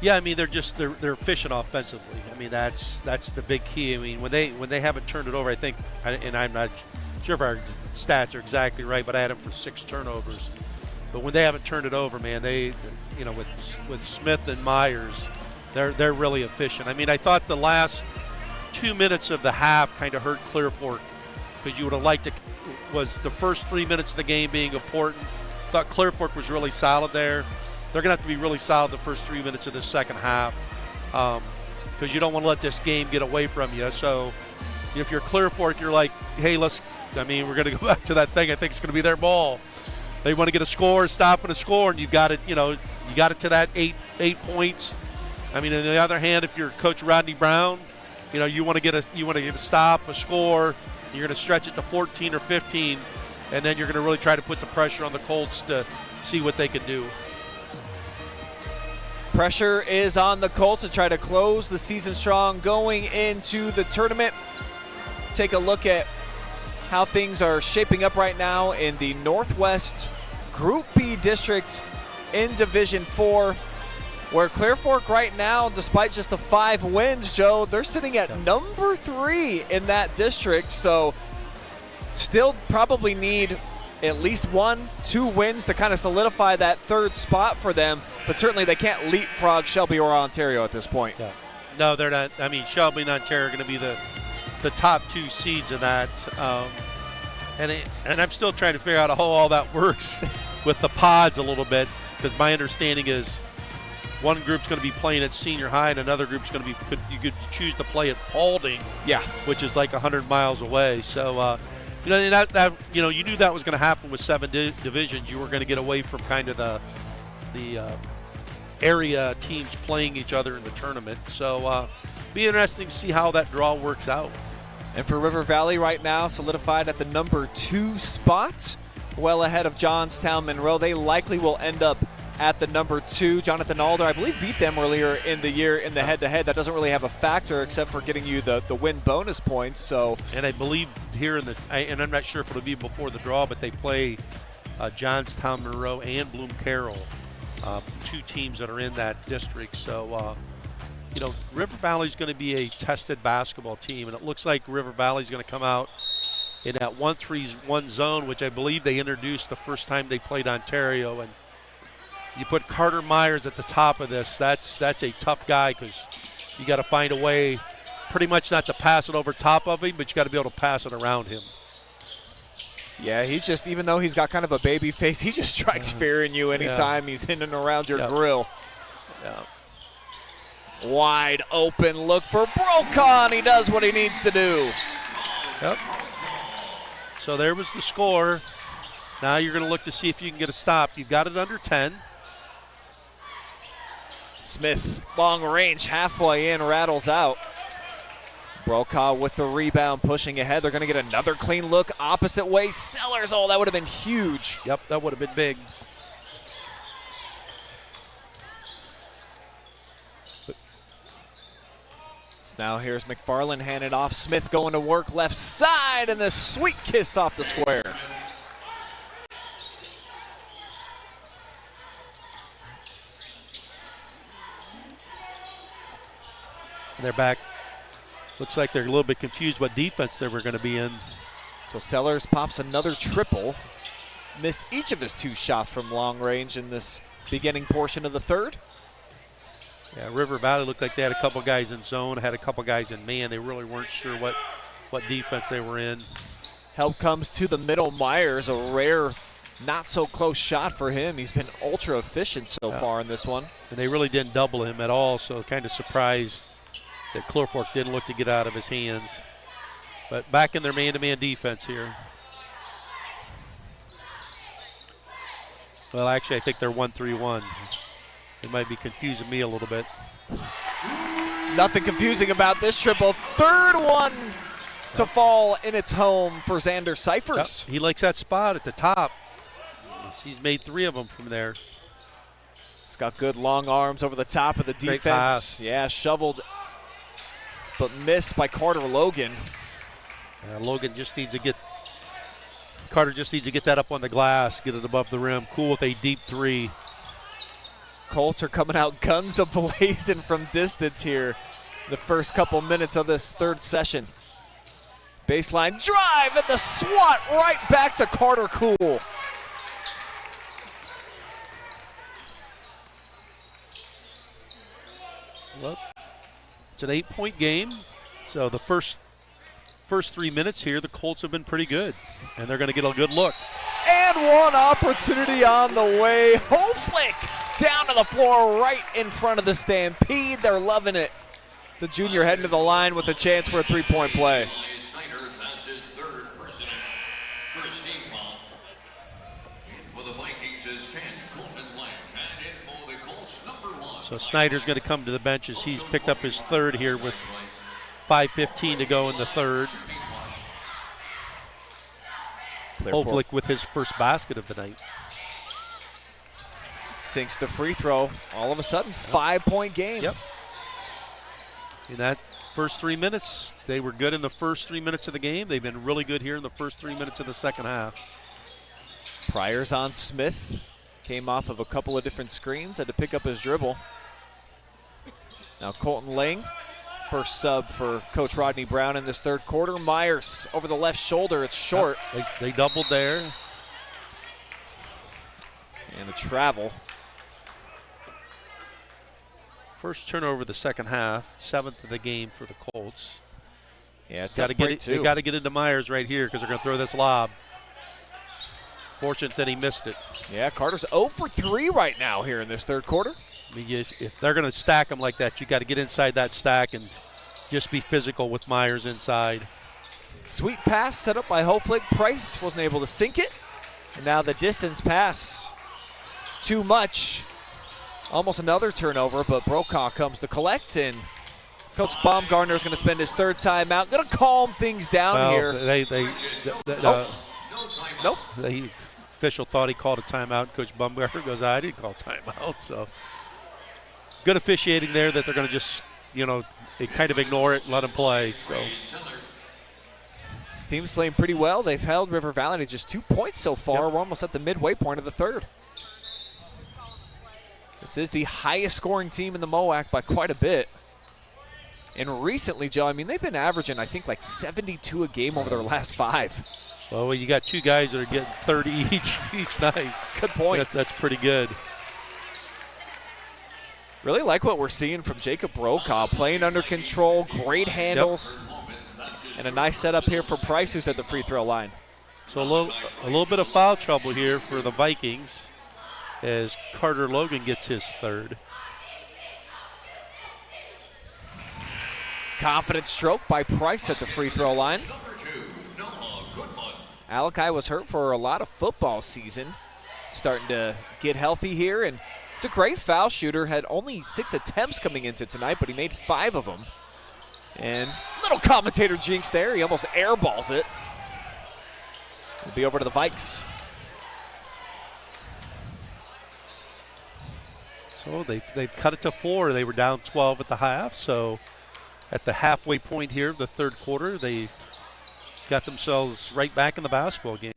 Yeah, I mean they're efficient offensively. I mean that's the big key. I mean when they haven't turned it over, I think, and I'm not sure if our stats are exactly right, but I had them for 6 turnovers. But when they haven't turned it over, man, they, with Smith and Myers, they're really efficient. I mean, I thought the last 2 minutes of the half kind of hurt Clear Fork, because you would have liked it was the first 3 minutes of the game being important. Thought Clear Fork was really solid there. They're going to have to be really solid the first 3 minutes of the second half, because you don't want to let this game get away from you. So if you're Clear Fork, you're like, hey, we're going to go back to that thing. I think it's going to be their ball. They want to get a score, stop and a score, and you got it to that eight points. I mean, on the other hand, if you're Coach Rodney Brown, you want to get a stop, a score. You're going to stretch it to 14 or 15, and then you're going to really try to put the pressure on the Colts to see what they can do. Pressure is on the Colts to try to close the season strong going into the tournament. Take a look at how things are shaping up right now in the Northwest Group B district in Division 4, where Clear Fork right now, despite just the 5 wins, Joe, they're sitting at number 3 in that district. So still probably need at least 1-2 wins to kind of solidify that 3rd spot for them. But certainly they can't leapfrog Shelby or Ontario at this point. Yeah. No, they're not. I mean, Shelby and Ontario are going to be the top 2 seeds in that. And I'm still trying to figure out how all that works with the pods a little bit, because my understanding is one group's going to be playing at senior high, and another group's going to be you could choose to play at Paulding, which is like 100 miles away. So You know, that you knew that was going to happen with 7 divisions. You were going to get away from kind of the area teams playing each other in the tournament. So be interesting to see how that draw works out. And for River Valley right now, solidified at the number 2 spot, well ahead of Johnstown Monroe. They likely will end up at the number 2. Jonathan Alder, I believe, beat them earlier in the year in the head-to-head. That doesn't really have a factor except for getting you the win bonus points. So, and I believe here and I'm not sure if it'll be before the draw, but they play Johnstown Monroe and Bloom Carroll, 2 teams that are in that district. So, River Valley's going to be a tested basketball team, and it looks like River Valley's going to come out in that 1-3-1 zone, which I believe they introduced the first time they played Ontario. And you put Carter Myers at the top of this. That's a tough guy because you got to find a way pretty much not to pass it over top of him, but you got to be able to pass it around him. Yeah, he's just, even though he's got kind of a baby face, he just strikes fear in you anytime he's in and around your grill. Yeah. Wide open look for Brokaw, and he does what he needs to do. Yep. So there was the score. Now you're going to look to see if you can get a stop. You've got it under 10. Smith, long range, halfway in, rattles out. Brokaw with the rebound, pushing ahead. They're going to get another clean look opposite way. Sellers, oh, that would have been huge. Yep, that would have been big. So now here's McFarland handed off. Smith going to work left side, and the sweet kiss off the square. They're back. Looks like they're a little bit confused what defense they were going to be in. So Sellers pops another triple. Missed each of his 2 shots from long range in this beginning portion of the third. Yeah, River Valley looked like they had a couple guys in zone, had a couple guys in man. They really weren't sure what defense they were in. Help comes to the middle. Myers, a rare, not so close shot for him. He's been ultra efficient so far in this one. And they really didn't double him at all, so kind of surprised that Clear Fork didn't look to get out of his hands. But back in their man-to-man defense here. Well, actually, I think they're 1-3-1. It might be confusing me a little bit. Nothing confusing about this triple. Third one to fall in its home for Xander Cyphers. Yep. He likes that spot at the top. He's made 3 of them from there. He's got good long arms over the top of the Great defense. pass. Yeah, shoveled, but missed by Carter Logan. Logan just needs to get – Carter just needs to get that up on the glass, get it above the rim. Cool with a deep 3. Colts are coming out guns a-blazing from distance here the first couple minutes of this third session. Baseline drive and the swat right back to Carter Cool. Well, it's an 8-point game. So the first 3 minutes here, the Colts have been pretty good, and they're going to get a good look. And one opportunity on the way. Hoeflich down to the floor right in front of the Stampede. They're loving it. The junior heading to the line with a chance for a 3-point play. Snyder, that's his 3rd personal first team foul. In for the Vikings is 10, Colton Lang. And in for the Colts, number 1. So Snyder's going to come to the bench as he's picked up his 3rd here with 5:15 to go in the 3rd. Hopefully with his first basket of the night. Sinks the free throw. All of a sudden, 5-point game. Yep. In that first 3 minutes, they were good in the first 3 minutes of the game. They've been really good here in the first 3 minutes of the second half. Pryor's on Smith. Came off of a couple of different screens, had to pick up his dribble. Now Colton Lang, first sub for Coach Rodney Brown in this third quarter. Myers over the left shoulder, it's short. They doubled there. And a travel. First turnover of the second half, 7th of the game for the Colts. Yeah, it's got to get it. They got to get into Myers right here because they're going to throw this lob. Fortunate that he missed it. Yeah, Carter's 0 for 3 right now here in this third quarter. I mean, if they're going to stack them like that, you got to get inside that stack and just be physical with Myers inside. Sweet pass set up by Hoeflich. Price wasn't able to sink it. And now the distance pass. Too much. Almost another turnover, but Brokaw comes to collect, and Coach Baumgartner is going to spend his third timeout. Going to calm things down here. Nope. The official thought he called a timeout. Coach Baumgartner goes, I didn't call timeout. So good officiating there that they're going to just, they kind of ignore it and let him play. So this team's playing pretty well. They've held River Valley to just 2 points so far. Yep. We're almost at the midway point of the third. This is the highest scoring team in the MOAC by quite a bit. And recently, Joe, they've been averaging, I think, like 72 a game over their last 5. Well, you got 2 guys that are getting 30 each night. Good point. That's pretty good. Really like what we're seeing from Jacob Brokaw, playing under control, great handles, and a nice setup here for Price, who's at the free throw line. So a little bit of foul trouble here for the Vikings as Carter Logan gets his third. Confident stroke by Price at the free throw line. Alakai was hurt for a lot of football season. Starting to get healthy here, and it's a great foul shooter. Had only 6 attempts coming into tonight, but he made 5 of them. And little commentator jinx there. He almost airballs it. It'll be over to the Vikes. So they've cut it to 4. They were down 12 at the half. So at the halfway point here of the third quarter, they got themselves right back in the basketball game.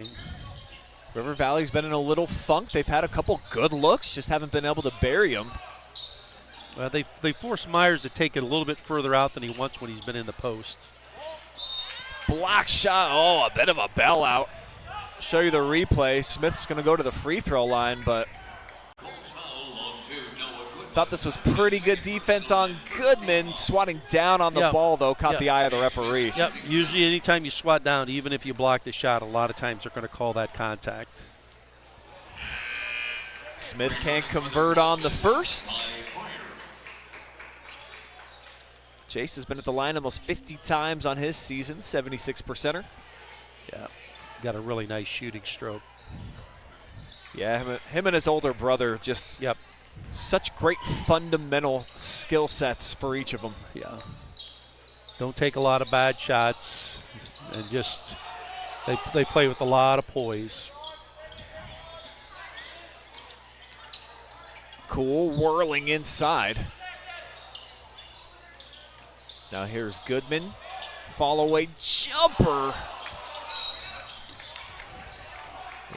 River Valley's been in a little funk. They've had a couple good looks, just haven't been able to bury them. Well, they forced Myers to take it a little bit further out than he wants when he's been in the post. Block shot. Oh, a bit of a bailout. Show you the replay. Smith's going to go to the free throw line, but thought this was pretty good defense on Goodman. Swatting down on the ball, though, caught the eye of the referee. Yep, usually anytime you swat down, even if you block the shot, a lot of times they're going to call that contact. Smith can't convert on the first. Chase has been at the line almost 50 times on his season, 76%er. Yeah, got a really nice shooting stroke. Yeah, him and his older brother just such great fundamental skill sets for each of them. Yeah. Don't take a lot of bad shots, and just they play with a lot of poise. Cool whirling inside. Now here's Goodman. Fall away jumper.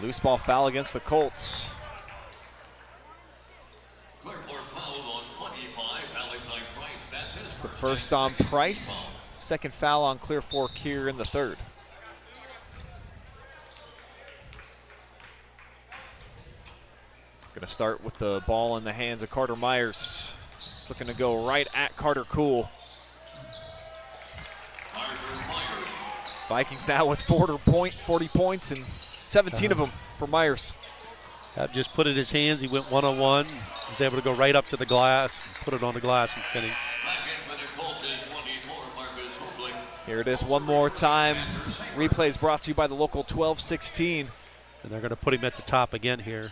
Loose ball foul against the Colts. It's the first on Price. Second foul on Clear Fork here in the third. Going to start with the ball in the hands of Carter Myers. He's looking to go right at Carter Cool. Vikings now with 40 points and 17 of them for Myers. Just put it in his hands. He went one-on-one. He was able to go right up to the glass, put it on the glass and finish. Here it is one more time. Replay is brought to you by the local 12-16. And they're going to put him at the top again here.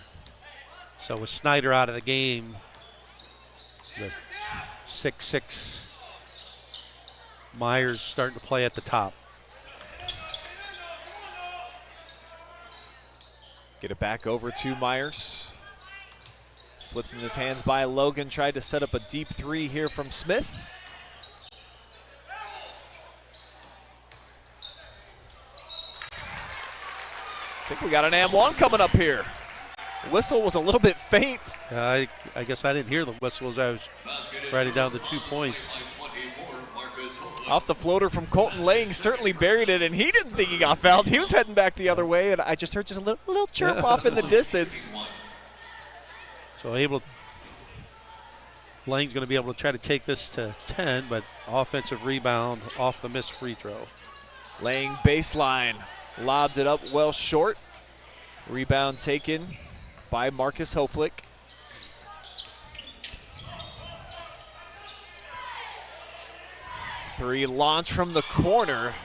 So with Snyder out of the game, the 6'6", Myers starting to play at the top. Get it back over to Myers. Flipped in his hands by Logan. Tried to set up a deep 3 here from Smith. I think we got an and-one coming up here. The whistle was a little bit faint. I guess I didn't hear the whistle as I was writing down the 2 points. Off the floater from Colton Lang, certainly buried it, and he didn't think he got fouled. He was heading back the other way, and I just heard just a little chirp off in the distance. So Lang's going to be able to try to take this to 10, but offensive rebound off the missed free throw. Lang baseline, lobs it up well short. Rebound taken by Marcus Hoeflich. Three launch from the corner.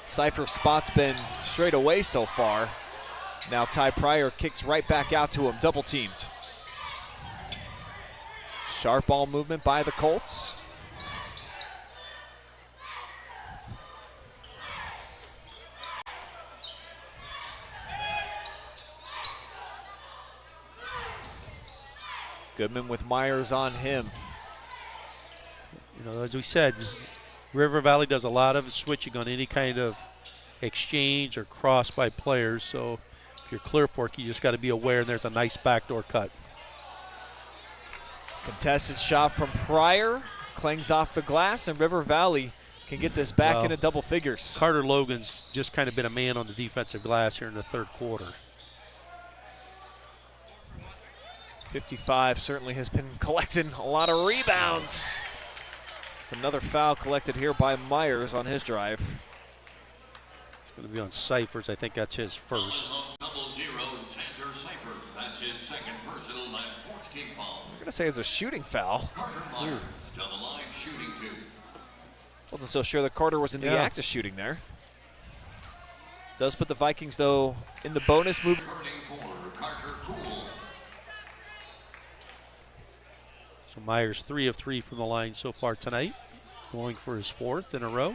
Cypher's spot's been straight away so far. Now Ty Pryor kicks right back out to him, double teamed. Sharp ball movement by the Colts. Goodman with Myers on him. You know, as we said, River Valley does a lot of switching on any kind of exchange or cross by players. So if you're Clear Fork, you just got to be aware, and there's a nice backdoor cut. Contested shot from Pryor, clangs off the glass, and River Valley can get this back into double figures. Carter Logan's just kind of been a man on the defensive glass here in the third quarter. 55 certainly has been collecting a lot of rebounds. It's another foul collected here by Myers on his drive. It's going to be on Cyphers. I think that's his first. Double zero, Xander Cyphers. That's his second personal and fourth team foul. I'm going to say it's a shooting foul. Carter Myers to the line shooting 2. Wasn't so sure that Carter was in the act of shooting there. Does put the Vikings, though, in the bonus move. Turning for Carter Cool. So Myers 3 of 3 from the line so far tonight, going for his 4th in a row.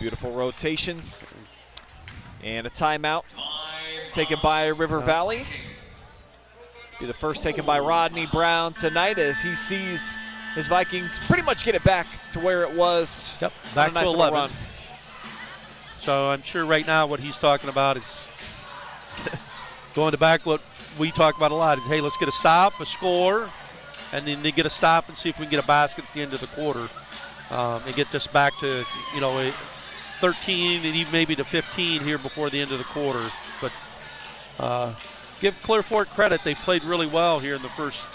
Beautiful rotation. And a timeout taken by River Valley. Be the first taken by Rodney Brown tonight as he sees his Vikings pretty much get it back to where it was. Yep, back nice to 11. run. So I'm sure right now what he's talking about is going to back what we talk about a lot is, hey, let's get a stop, a score, and then they get a stop and see if we can get a basket at the end of the quarter and get this back to, you know, 13 and even maybe to 15 here before the end of the quarter. But give Clear Fork credit. They played really well here in the first,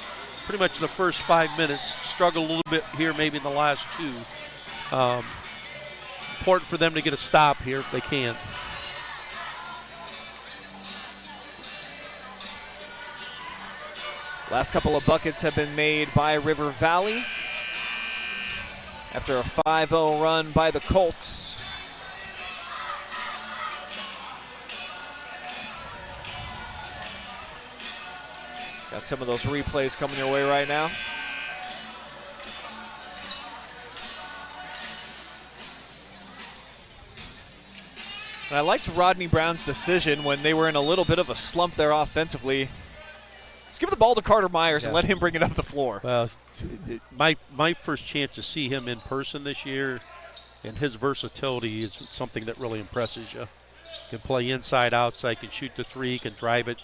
pretty much the first 5 minutes. Struggled a little bit here maybe in the last 2. Important for them to get a stop here if they can. Last couple of buckets have been made by River Valley after a 5-0 run by the Colts. Got some of those replays coming your way right now. And I liked Rodney Brown's decision when they were in a little bit of a slump there offensively. Let's give the ball to Carter Myers and let him bring it up the floor. Well, my first chance to see him in person this year, and his versatility is something that really impresses you. Can play inside, outside, can shoot the 3, can drive it.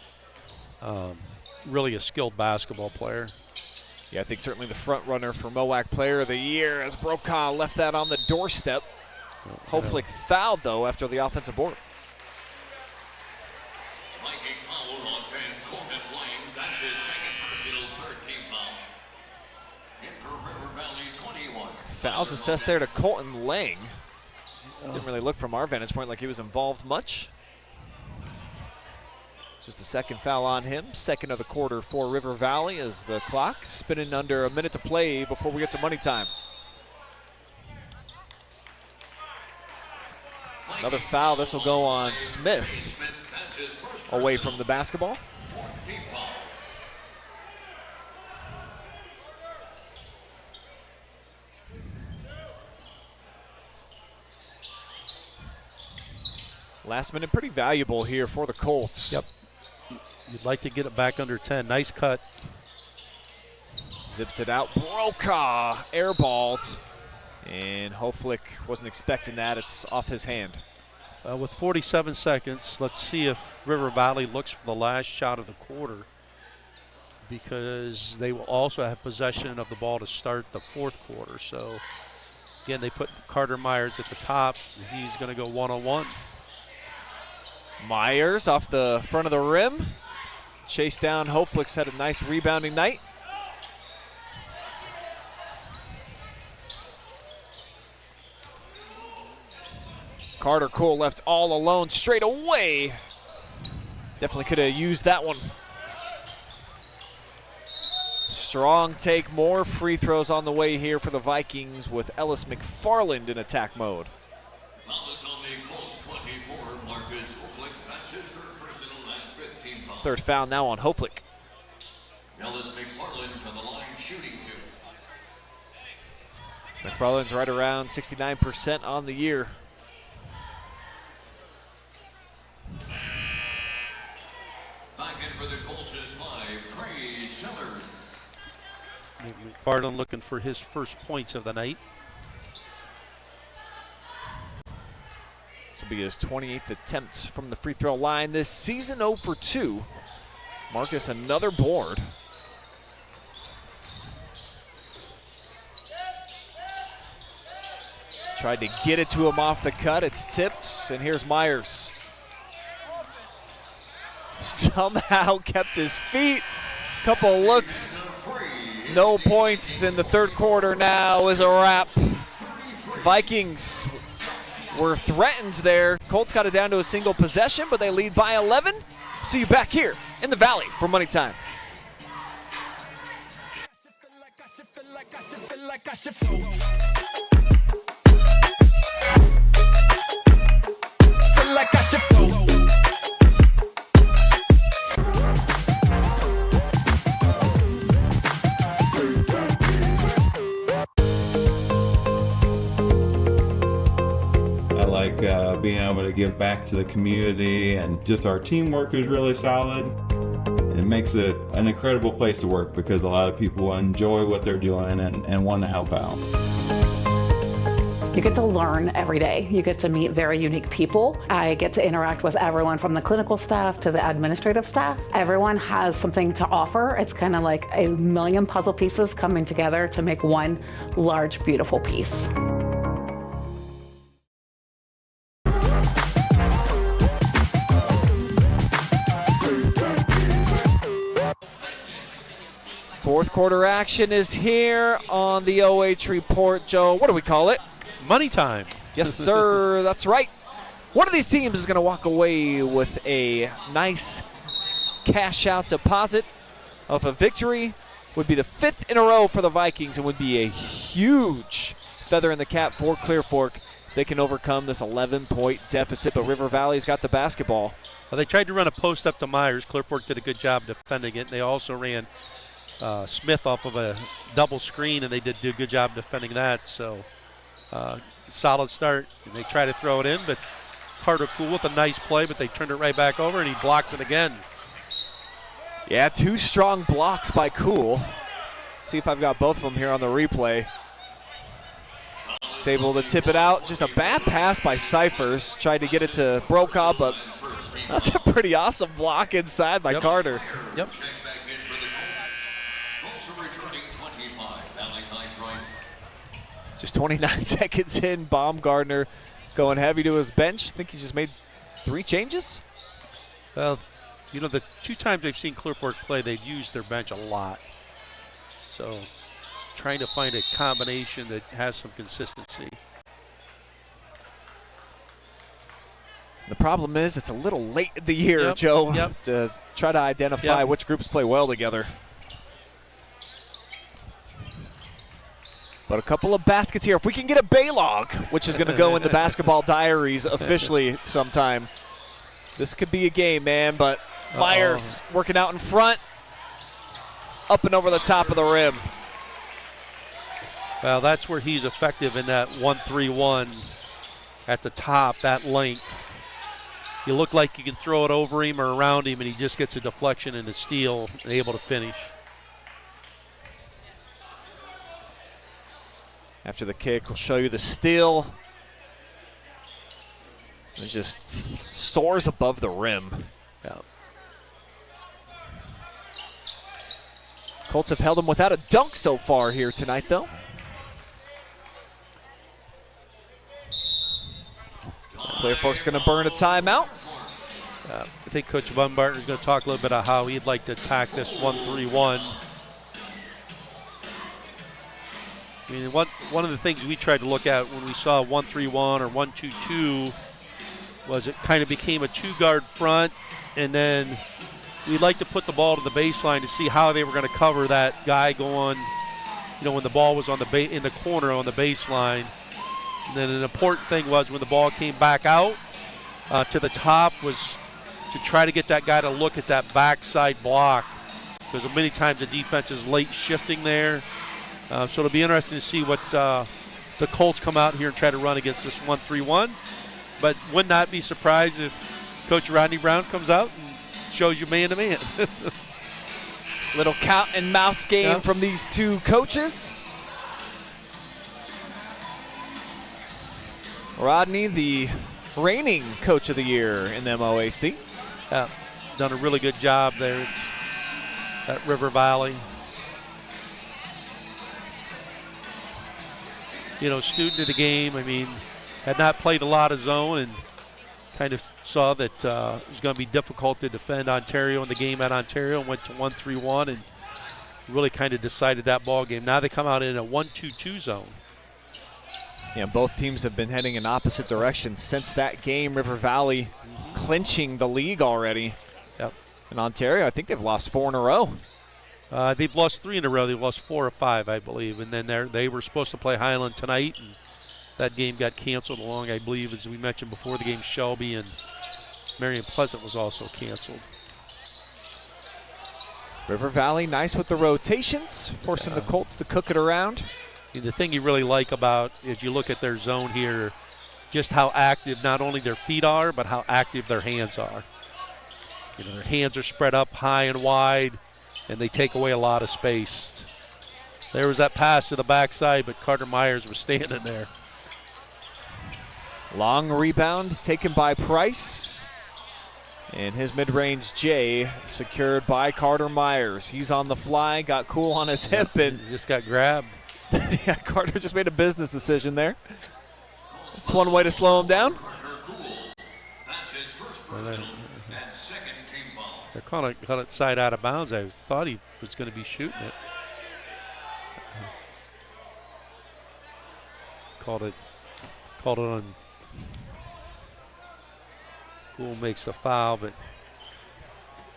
Really a skilled basketball player. Yeah, I think certainly the front runner for MOAC Player of the Year as Brokaw left that on the doorstep. Hoeflich fouled, though, after the offensive board. Viking foul on 10, Colton Lang. That's his second personal, third team foul. In for River Valley 21. Fouls assessed there to Colton Lang. Didn't really look from our vantage point like he was involved much. Just the second foul on him. Second of the quarter for River Valley as the clock spinning under a minute to play before we get to money time. Another foul. This will go on Smith away from the basketball. Fourth team foul. Last minute pretty valuable here for the Colts. Yep. You'd like to get it back under 10. Nice cut. Zips it out. Brokaw airballed. And Hoeflich wasn't expecting that. It's off his hand. With 47 seconds, let's see if River Valley looks for the last shot of the quarter, because they will also have possession of the ball to start the fourth quarter. So, again, they put Carter Myers at the top. He's going to go one-on-one. Myers off the front of the rim. Chase down. Hoeflich's had a nice rebounding night. Carter Cool left all alone straight away. Definitely could have used that one. strong take. More free throws on the way here for the Vikings with Ellis McFarland in attack mode. Foul is on the Colts 24. Marcus Hoeflich. That's his third personal and 15 foul. Third foul now on Hoeflich. Ellis McFarland to the line shooting two. McFarland's right around 69% on the year. Back in for the Colts is 5. Trey Sellers. McFarland looking for his first points of the night. This will be his 28th attempts from the free throw line this season, 0 for 2. Marcus, another board. Tried to get it to him off the cut. It's tipped, and here's Myers. Somehow kept his feet. Couple looks. No points in the third quarter now is a wrap. Vikings were threatened there. Colts got it down to a single possession, but they lead by 11. See you back here in the Valley for Money Time. I like being able to give back to the community, and just our teamwork is really solid. It makes it an incredible place to work because a lot of people enjoy what they're doing and want to help out. You get to learn every day. You get to meet very unique people. I get to interact with everyone from the clinical staff to the administrative staff. Everyone has something to offer. It's kind of like a million puzzle pieces coming together to make one large, beautiful piece. Fourth quarter action is here on the OH Report. Joe, what do we call it? Money time. Yes, sir. That's right. One of these teams is going to walk away with a nice cash-out deposit of a victory. Would be the 5th in a row for the Vikings and would be a huge feather in the cap for Clear Fork. They can overcome this 11-point deficit, but River Valley's got the basketball. Well, they tried to run a post up to Myers. Clear Fork did a good job defending it. They also ran Smith off of a double screen, and they did do a good job defending that. So solid start. And they try to throw it in, but Carter Cool with a nice play, but they turned it right back over, and he blocks it again. Yeah, 2 strong blocks by Cool. Let's see if I've got both of them here on the replay. He's able to tip it out. Just a bad pass by Cyphers. Tried to get it to Brokaw, but that's a pretty awesome block inside by Carter. Yep. Just 29 seconds in, Baumgartner going heavy to his bench. I think he just made 3 changes. Well, you know, the 2 times I've seen Clear Fork play, they've used their bench a lot. So trying to find a combination that has some consistency. The problem is it's a little late in the year, Joe, to try to identify which groups play well together. But a couple of baskets here. If we can get a Balogh, which is going to go in the basketball diaries officially sometime, this could be a game, man. But Myers working out in front, up and over the top of the rim. Well, that's where he's effective in that 1-3-1 at the top, that length. You look like you can throw it over him or around him, and he just gets a deflection and a steal and able to finish. After the kick, we'll show you the steal. It just soars above the rim. Yeah. Colts have held him without a dunk so far here tonight, though. Clear Fork's going to burn a timeout. I think Coach Baumgartner is going to talk a little bit about how he'd like to attack this 1-3-1. I mean, one of the things we tried to look at when we saw 1-3-1 or 1-2-2 was it kind of became a 2-guard front, and then we'd like to put the ball to the baseline to see how they were going to cover that guy going, when the ball was on the in the corner on the baseline. And then an important thing was when the ball came back out to the top was to try to get that guy to look at that backside block, because many times the defense is late shifting there. So it'll be interesting to see what the Colts come out here and try to run against this 1-3-1. But would not be surprised if Coach Rodney Brown comes out and shows you man-to-man. Little cat and mouse game from these two coaches. Rodney, the reigning coach of the year in the MOAC. Done a really good job there at River Valley. Student of the game, had not played a lot of zone and kind of saw that it was going to be difficult to defend Ontario in the game at Ontario, and went to 1-3-1 and really kind of decided that ball game. Now they come out in a 1-2-2 zone. Yeah, both teams have been heading in opposite directions since that game. River Valley clinching the league already. Yep. In Ontario, I think they've lost 4 in a row. They've lost 3 in a row. They've lost 4 or 5, I believe. And then they were supposed to play Highland tonight, and that game got canceled along, I believe, as we mentioned before the game, Shelby and Marion Pleasant was also canceled. River Valley nice with the rotations, forcing the Colts to cook it around. The thing you really like about, if you look at their zone here, just how active not only their feet are, but how active their hands are. Their hands are spread up high and wide, and they take away a lot of space. There was that pass to the backside, but Carter Myers was standing there. Long rebound taken by Price. And his mid-range J secured by Carter Myers. He's on the fly, got cool on his hip, and just got grabbed. Yeah, Carter just made a business decision there. That's one way to slow him down. They're calling it side out of bounds. I thought he was going to be shooting it. Called it on. Poole makes the foul, but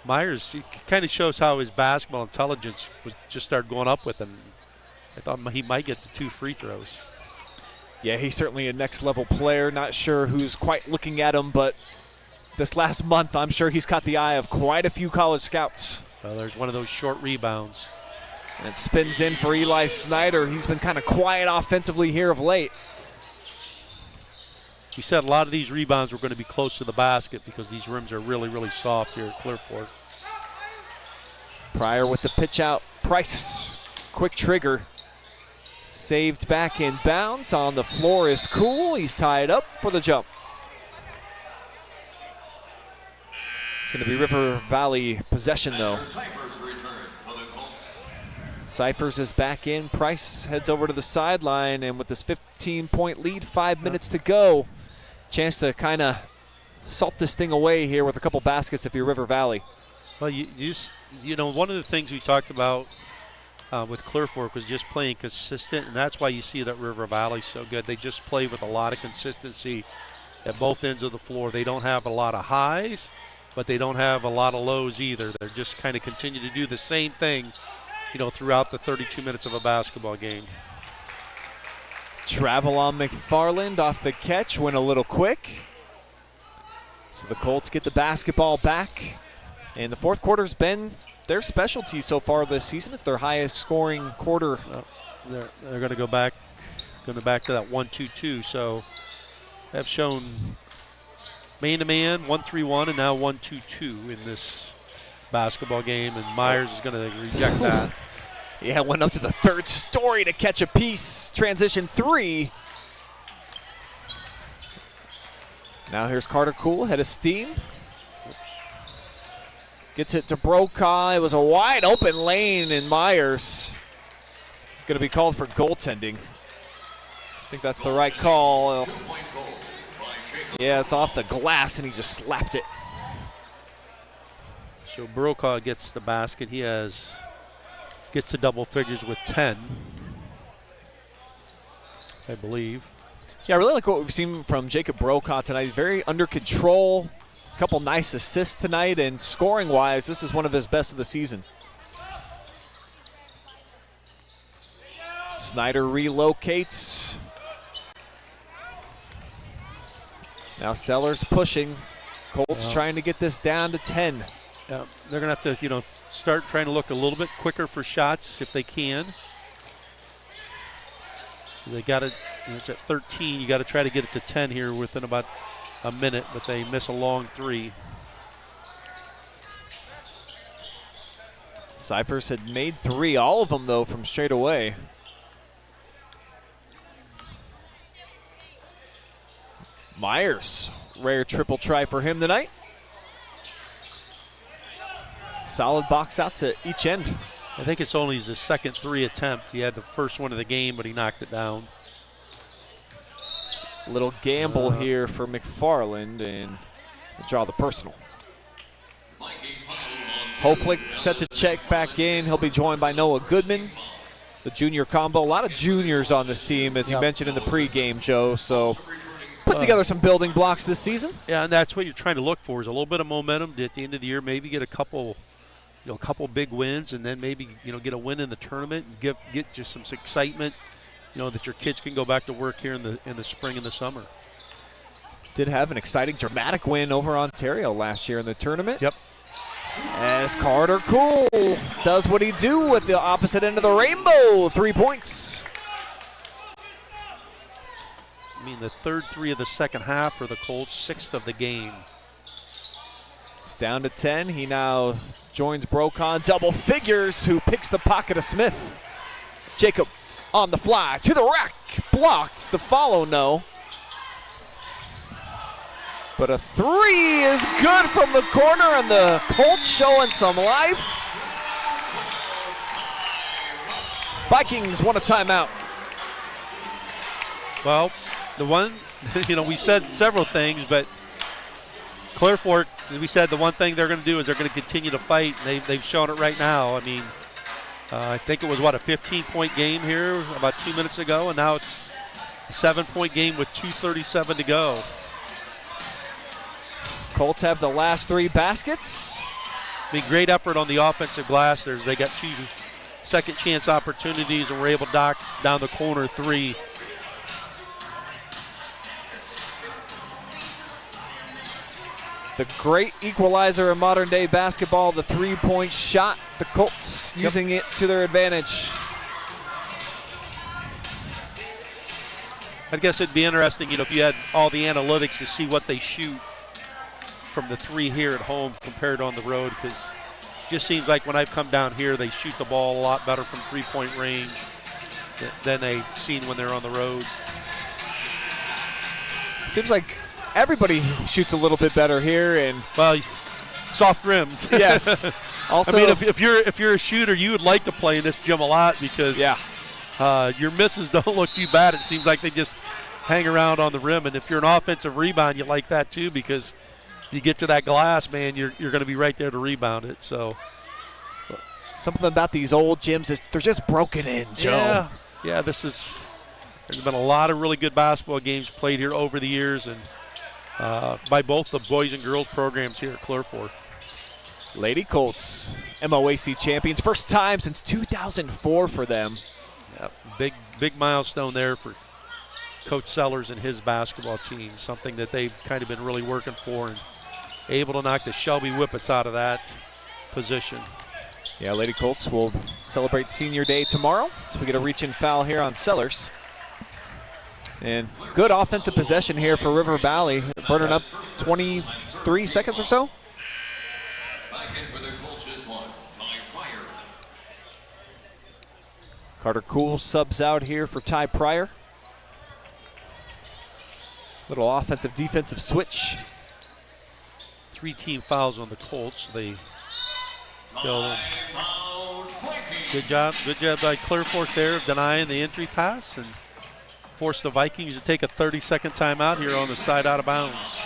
Myers, he kind of shows how his basketball intelligence was just started going up with him. I thought he might get to 2 free throws. Yeah, he's certainly a next-level player. Not sure who's quite looking at him, but this last month, I'm sure he's caught the eye of quite a few college scouts. Well, there's one of those short rebounds. And it spins in for Eli Snyder. He's been kind of quiet offensively here of late. We said a lot of these rebounds were going to be close to the basket because these rims are really, really soft here at Clearport. Pryor with the pitch out. Price, quick trigger. Saved back in bounds. On the floor is Cool. He's tied up for the jump. It's going to be River Valley possession, though. Cyphers is back in. Price heads over to the sideline, and with this 15-point lead, 5 minutes to go, chance to kind of salt this thing away here with a couple baskets if you're River Valley. Well, one of the things we talked about with Clearfork was just playing consistent, and that's why you see that River Valley's so good. They just play with a lot of consistency at both ends of the floor. They don't have a lot of highs, but they don't have a lot of lows either. They're just kind of continue to do the same thing, throughout the 32 minutes of a basketball game. Travel on McFarland off the catch, went a little quick. So the Colts get the basketball back. And the fourth quarter's been their specialty so far this season. It's their highest scoring quarter. They're going to go back to that 1-2-2. So they've shown man-to-man, 1-3-1, and now 1-2-2 in this basketball game, and Myers is going to reject that. Yeah, went up to the third story to catch a piece. Transition 3. Now here's Carter Cool, head of steam. Gets it to Brokaw. It was a wide open lane, and Myers going to be called for goaltending. I think that's the right call. Yeah, it's off the glass, and he just slapped it. So Brokaw gets the basket. He gets to double figures with 10, I believe. Yeah, I really like what we've seen from Jacob Brokaw tonight. Very under control, couple nice assists tonight, and scoring-wise, this is one of his best of the season. Snyder relocates. Now Sellers pushing. Colts trying to get this down to 10. They're going to have to, start trying to look a little bit quicker for shots if they can. They got it. It's at 13. You got to try to get it to 10 here within about a minute, but they miss a long three. Cyphers had made 3, all of them though from straight away. Myers, rare triple try for him tonight. Solid box out to each end. I think it's only his second 3 attempt. He had the first one of the game, but he knocked it down. Little gamble here for McFarland, and we'll draw the personal. Hoeflich set to check back in. He'll be joined by Noah Goodman, the junior combo. A lot of juniors on this team, as you mentioned in the pregame, Joe. So putting together some building blocks this season. Yeah, and that's what you're trying to look for is a little bit of momentum at the end of the year. Maybe get a couple big wins, and then maybe get a win in the tournament and get just some excitement. That your kids can go back to work here in the spring and the summer. Did have an exciting, dramatic win over Ontario last year in the tournament. Yep. As Carter Cool does what he do with the opposite end of the rainbow, 3 points. The third 3 of the second half for the Colts, 6th of the game. It's down to 10. He now joins Brokaw, double figures, who picks the pocket of Smith. Jacob on the fly, to the rack, blocked, the follow no. But a 3 is good from the corner, and the Colts showing some life. Vikings want a timeout. Well, the one, we said several things, but Clear Fork, as we said, the one thing they're going to do is they're going to continue to fight, and they've shown it right now. I think it was, a 15-point game here about 2 minutes ago, and now it's a 7-point game with 2:37 to go. Colts have the last 3 baskets. Great effort on the offensive glass. They got 2 second chance opportunities, and were able to knock down the corner 3. The great equalizer in modern day basketball, the 3-point shot. The Colts using it to their advantage. I guess it'd be interesting, if you had all the analytics to see what they shoot from the 3 here at home compared to on the road, because it just seems like when I've come down here, they shoot the ball a lot better from 3-point range than they've seen when they're on the road. Seems like everybody shoots a little bit better here, and soft rims. Yes. Also, if you're a shooter, you would like to play in this gym a lot because your misses don't look too bad. It seems like they just hang around on the rim, and if you're an offensive rebound, you like that too because you get to that glass, man, you're going to be right there to rebound it. So something about these old gyms is they're just broken in, Joe. Yeah. There's been a lot of really good basketball games played here over the years, and by both the boys and girls programs here at Clear Fork. Lady Colts, MOAC champions, first time since 2004 for them. Yeah, big milestone there for Coach Sellers and his basketball team, something that they've kind of been really working for, and able to knock the Shelby Whippets out of that position. Yeah, Lady Colts will celebrate Senior Day tomorrow, so we get a reach-in foul here on Sellers. And good offensive possession here for River Valley, burning up 23 seconds or so. Carter Cool subs out here for Ty Pryor. Little offensive defensive switch. 3 team fouls on the Colts. They go. Good job by Clear Fork there of denying the entry pass and force the Vikings to take a 30-second timeout here on the side out of bounds.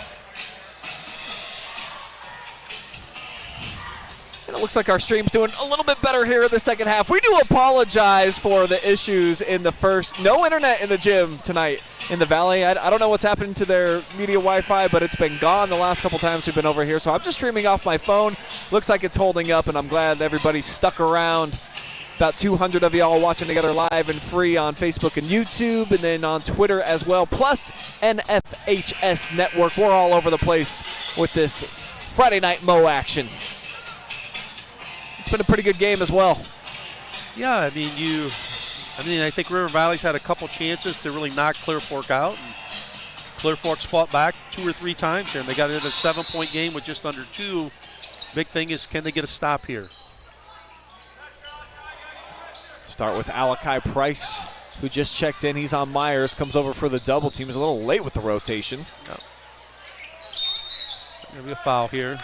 And it looks like our stream's doing a little bit better here in the second half. We do apologize for the issues in the first. No internet in the gym tonight in the Valley. I don't know what's happened to their media Wi-Fi, but it's been gone the last couple times we've been over here. So I'm just streaming off my phone. Looks like it's holding up, and I'm glad everybody stuck around. About 200 of y'all watching together live and free on Facebook and YouTube, and then on Twitter as well, plus NFHS Network. We're all over the place with this Friday night Mo action. It's been a pretty good game as well. Yeah, I mean, I think River Valley's had a couple chances to really knock Clear Fork out. And Clear Fork's fought back 2 or 3 times here, and they got into a 7-point game with just under 2. Big thing is, can they get a stop here? Start with Alakai Price, who just checked in. He's on Myers, comes over for the double team. He's a little late with the rotation. Yep. Going to be a foul here.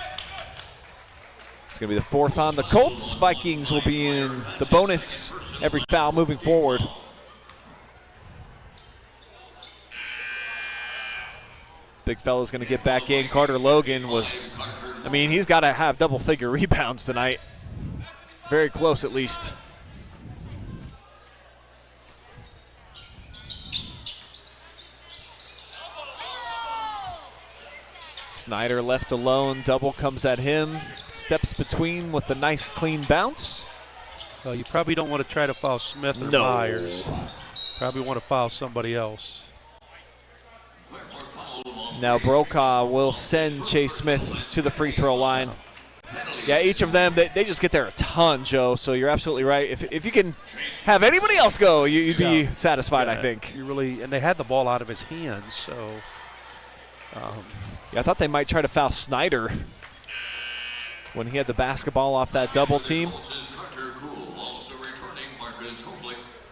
It's going to be the 4th on the Colts. Vikings will be in the bonus every foul moving forward. Big fella's going to get back in. Carter Logan he's got to have double-figure rebounds tonight. Very close, at least. Snyder left alone. Double comes at him. Steps between with a nice clean bounce. Well, you probably don't want to try to foul Smith or Myers. Probably want to foul somebody else. Now Brokaw will send Chase Smith to the free throw line. Yeah, each of them, they just get there a ton, Joe, so you're absolutely right. If you can have anybody else go, you'd be satisfied, I think. And they had the ball out of his hands, so. I thought they might try to foul Snyder when he had the basketball off that double team.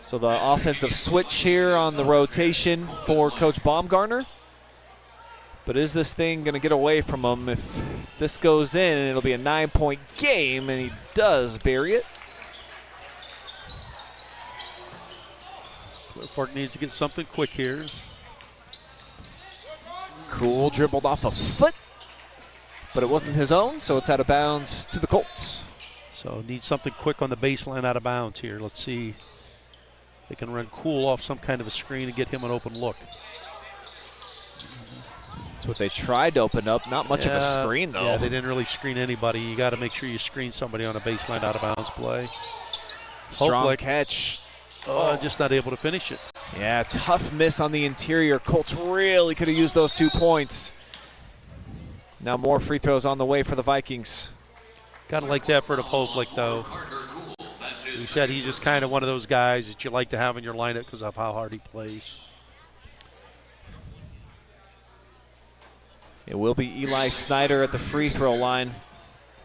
So the offensive switch here on the rotation for Coach Baumgartner. But is this thing going to get away from him? If this goes in, it'll be a 9-point game, and he does bury it. Clear Fork needs to get something quick here. Cool dribbled off a foot, but it wasn't his own, so it's out of bounds to the Colts. So needs something quick on the baseline out of bounds here. Let's see if they can run Cool off some kind of a screen and get him an open look. That's what they tried to open up. Not much of a screen, though. Yeah, they didn't really screen anybody. You got to make sure you screen somebody on a baseline out of bounds play. Strong catch. Just not able to finish it. Yeah, tough miss on the interior. Colts really could have used those 2 points. Now more free throws on the way for the Vikings. Got to like the effort of Hoeflich, though. We said he's just kind of one of those guys that you like to have in your lineup because of how hard he plays. It will be Eli Snyder at the free throw line.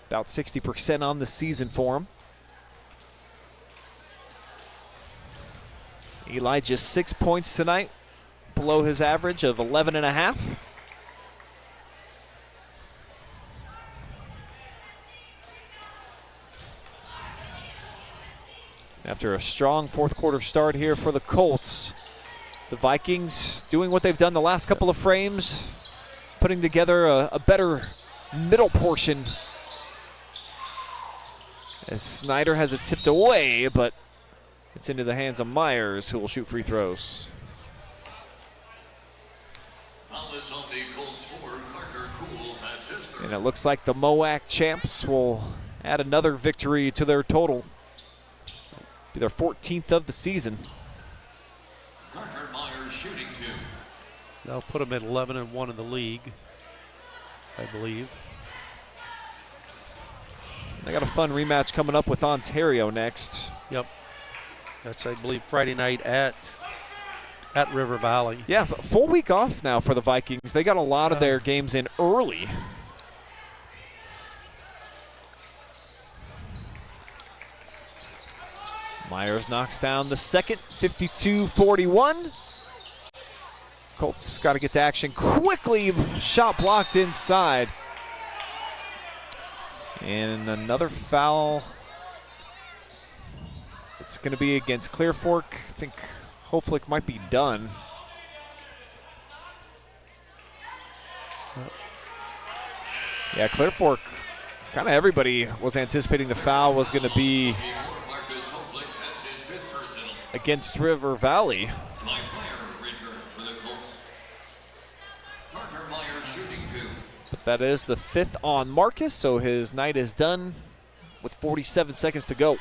About 60% on the season for him. Eli just 6 points tonight, below his average of 11.5. After a strong 4th quarter start here for the Colts, the Vikings doing what they've done the last couple of frames, putting together a better middle portion. As Snyder has it tipped away, but it's into the hands of Myers, who will shoot free throws. And it looks like the MOAC champs will add another victory to their total. Be their 14th of the season. They'll put them at 11-1 in the league, I believe. They got a fun rematch coming up with Ontario next. Yep. That's, I believe, Friday night at River Valley. Yeah, full week off now for the Vikings. They got a lot of their games in early. Myers knocks down the second, 52-41. Colts got to get to action quickly. Shot blocked inside. And another foul. It's going to be against Clear Fork. I think Hoeflich might be done. Yeah, Clear Fork Kind of everybody was anticipating the foul was going to be Marcus Hoeflich, that's his 5th personal. against River Valley. Mike Meyer return for the Colts. Carter Meyer shooting 2. But that is the 5th on Marcus, so his night is done with 47 seconds to go.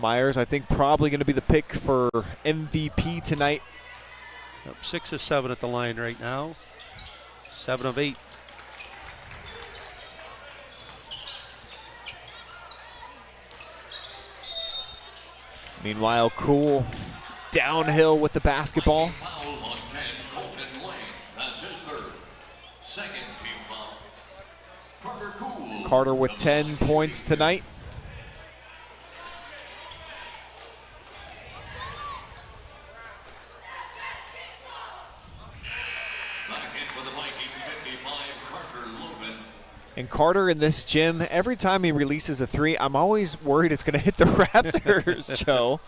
Myers, I think, probably going to be the pick for MVP tonight. 6 of 7 at the line right now. 7 of 8. Meanwhile, Cool downhill with the basketball. Foul on 10, Colton Lane. That's his 3rd. 2nd team foul. Carter Cool. Carter with 10 points tonight. Back in for the Vikings, 55, Carter Logan. And Carter in this gym, every time he releases a 3, I'm always worried it's going to hit the rafters, Joe.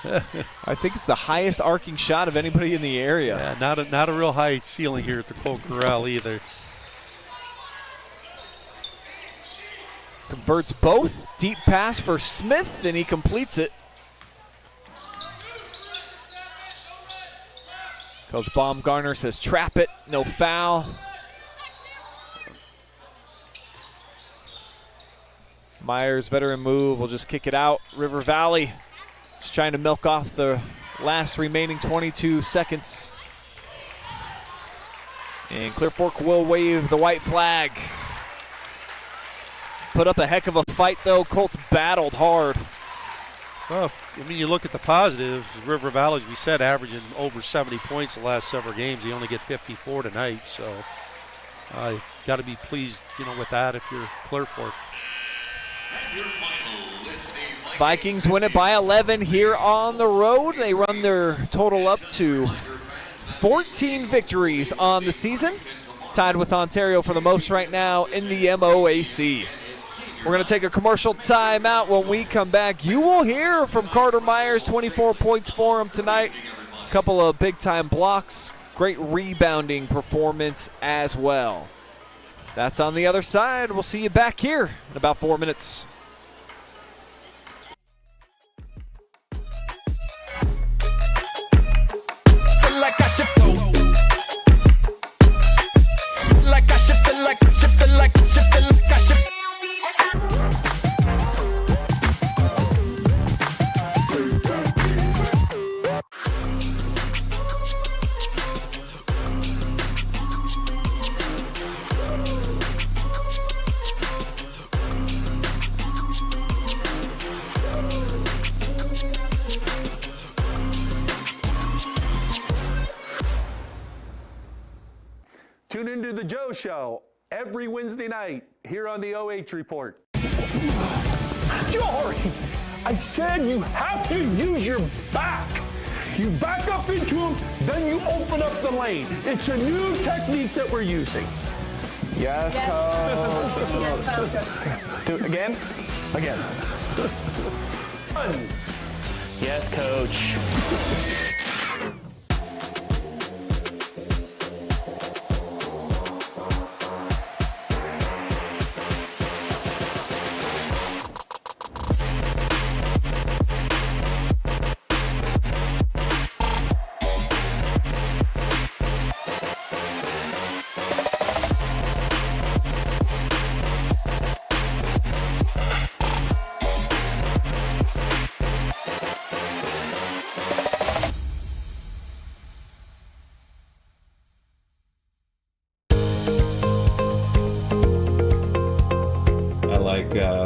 I think it's the highest arcing shot of anybody in the area. Yeah, not a real high ceiling here at the Colt Corral either. Converts both. Deep pass for Smith, and he completes it. Coach Baumgartner says trap it, no foul. Myers, veteran move, will just kick it out. River Valley just trying to milk off the last remaining 22 seconds. And Clear Fork will wave the white flag. Put up a heck of a fight, though. Colts battled hard. Well, I mean, you look at the positives. River Valley, as we said, averaging over 70 points the last several games. He only get 54 tonight, so got to be pleased, with that if you're Clear Fork. Vikings win it by 11 here on the road. They run their total up to 14 victories on the season, tied with Ontario for the most right now in the MOAC. We're going to take a commercial timeout. When we come back, you will hear from Carter Myers, 24 points for him tonight. A couple of big-time blocks, great rebounding performance as well. That's on the other side. We'll see you back here in about 4 minutes. Feel like I should go. Feel like I should, feel like I should, feel like I should, feel like I should. Tune into the Joe Show every Wednesday night here on the OH Report. Jory, I said you have to use your back. You back up into him, then you open up the lane. It's a new technique that we're using. Yes, coach. Do it again? Again. Yes, coach.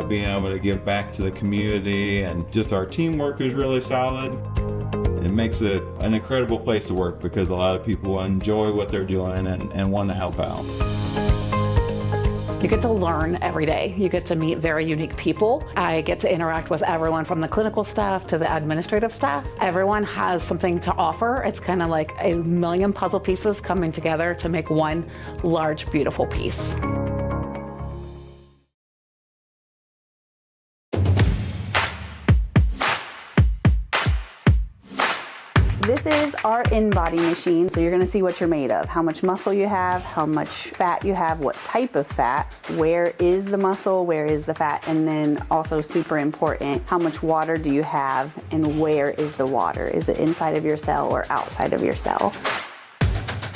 Being able to give back to the community, and just our teamwork is really solid. It makes it an incredible place to work because a lot of people enjoy what they're doing and want to help out. You get to learn every day. You get to meet very unique people. I get to interact with everyone from the clinical staff to the administrative staff. Everyone has something to offer. It's kind of like a million puzzle pieces coming together to make one large, beautiful piece. is our in-body machine. So you're gonna see what you're made of, how much muscle you have, how much fat you have, what type of fat, where is the muscle, where is the fat, and then also super important, how much water do you have and where is the water? Is it inside of your cell or outside of your cell?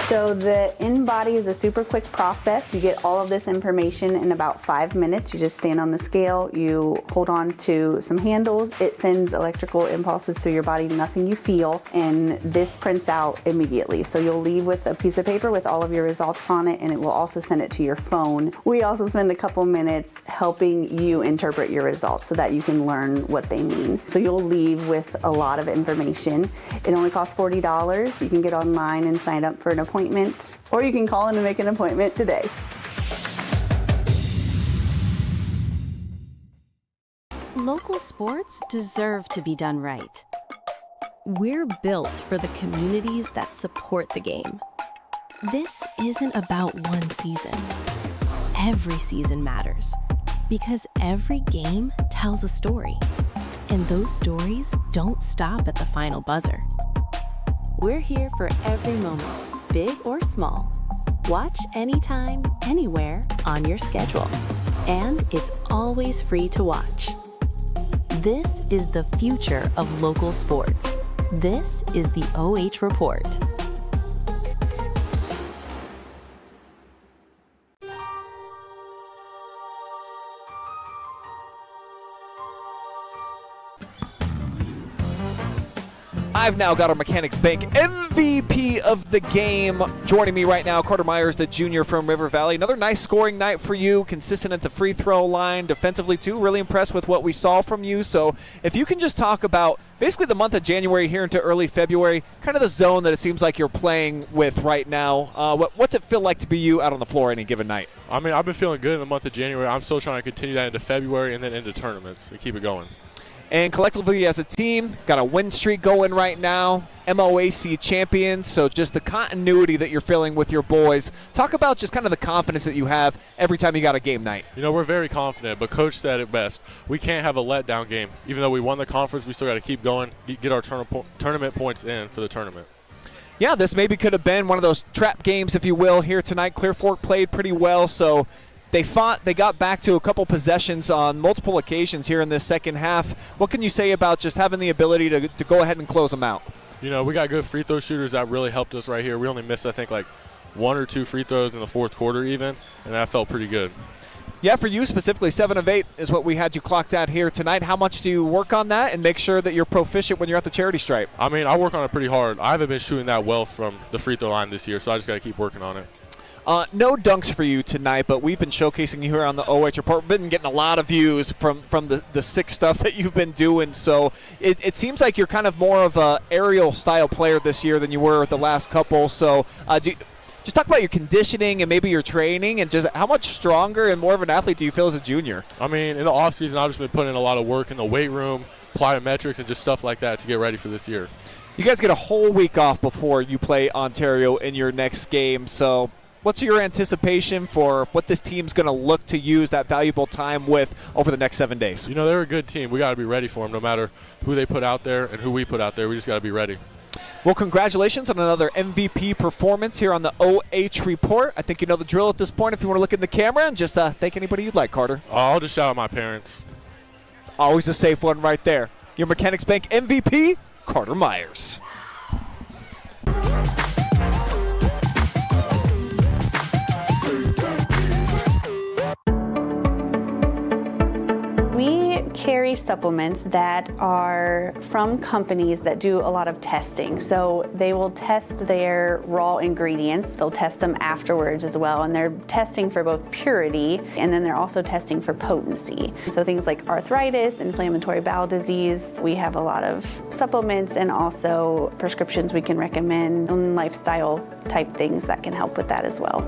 So the in-body is a super quick process. You get all of this information in about 5 minutes. You just stand on the scale, you hold on to some handles, it sends electrical impulses through your body, nothing you feel, and this prints out immediately. So you'll leave with a piece of paper with all of your results on it, and it will also send it to your phone. We also spend a couple minutes helping you interpret your results so that you can learn what they mean. So you'll leave with a lot of information. It only costs $40. You can get online and sign up for an appointment, or you can call in and make an appointment today. Local sports deserve to be done right. We're built for the communities that support the game. This isn't about one season. Every season matters because every game tells a story, and those stories don't stop at the final buzzer. We're here for every moment, big or small. Watch anytime, anywhere on your schedule. And it's always free to watch. This is the future of local sports. This is the OH Report. I've now got our Mechanics Bank MVP of the game joining me right now, Carter Myers, the junior from River Valley. Another nice scoring night for you, consistent at the free throw line, defensively too. Really impressed with what we saw from you. So if you can just talk about basically the month of January here into early February, kind of the zone that it seems like you're playing with right now. What's it feel like to be you out on the floor any given night? I mean, I've been feeling good in the month of January. I'm still trying to continue that into February and then into tournaments and keep it going. And collectively as a team, got a win streak going right now, MOAC champions, so just the continuity that you're feeling with your boys. Talk about just kind of the confidence that you have every time you got a game night. You know, we're very confident, but Coach said it best. We can't have a letdown game. Even though we won the conference, we still got to keep going, get our tournament points in for the tournament. Yeah, this maybe could have been one of those trap games, if you will, here tonight. Clear Fork played pretty well, so they fought, they got back to a couple possessions on multiple occasions here in this second half. What can you say about just having the ability to go ahead and close them out? You know, we got good free throw shooters that really helped us right here. We only missed, I think, like 1 or 2 free throws in the fourth quarter even, and that felt pretty good. Yeah, for you specifically, 7 of 8 is what we had you clocked at here tonight. How much do you work on that and make sure that you're proficient when you're at the charity stripe? I mean, I work on it pretty hard. I haven't been shooting that well from the free throw line this year, so I just got to keep working on it. No dunks for you tonight, but we've been showcasing you here on the OH Report. We've been getting a lot of views from the sick stuff that you've been doing. So it seems like you're kind of more of a aerial style player this year than you were the last couple. So just talk about your conditioning and maybe your training and just how much stronger and more of an athlete do you feel as a junior? I mean, in the offseason, I've just been putting in a lot of work in the weight room, plyometrics, and just stuff like that to get ready for this year. You guys get a whole week off before you play Ontario in your next game. So what's your anticipation for what this team's going to look to use that valuable time with over the next 7 days? You know, they're a good team. We got to be ready for them no matter who they put out there and who we put out there. We just got to be ready. Well, congratulations on another MVP performance here on the OH Report. I think you know the drill at this point. If you want to look in the camera and just thank anybody you'd like, Carter. I'll just shout out my parents. Always a safe one right there. Your Mechanics Bank MVP, Carter Myers. We carry supplements that are from companies that do a lot of testing. So they will test their raw ingredients. They'll test them afterwards as well. And they're testing for both purity and then they're also testing for potency. So things like arthritis, inflammatory bowel disease. We have a lot of supplements and also prescriptions we can recommend and lifestyle type things that can help with that as well.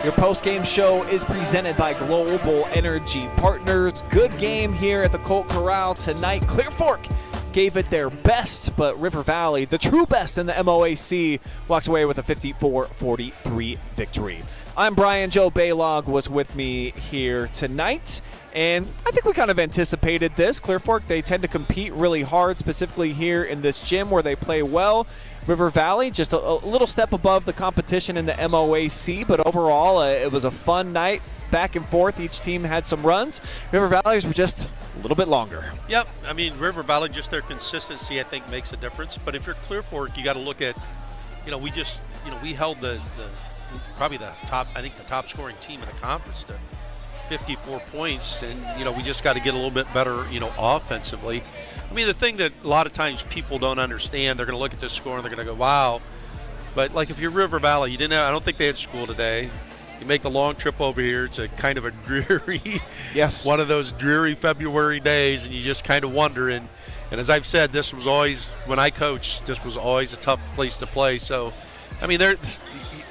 Your post-game show is presented by Global Energy Partners. Good game here at the Colt Corral tonight. Clear Fork gave it their best, but River Valley, the true best in the MOAC, walks away with a 54-43 victory. I'm Brian. Joe Balogh was with me here tonight, and I think we kind of anticipated this. Clear Fork, they tend to compete really hard, specifically here in this gym where they play well. River Valley, just a little step above the competition in the MOAC, but overall it was a fun night, back and forth. Each team had some runs. River Valley's were just a little bit longer. Yep, I mean, River Valley, just their consistency, I think, makes a difference. But if you're Clear Fork, you got to look at, we held probably the top scoring team in the conference to 54 points, and we just got to get a little bit better, offensively. I mean, the thing that a lot of times people don't understand, they're going to look at this score and they're going to go, wow. But like if you're River Valley, I don't think they had school today. You make the long trip over here. It's a kind of a dreary, one of those dreary February days, and you just kind of wonder. And as I've said, this was always, when I coached, this was always a tough place to play. So, I mean,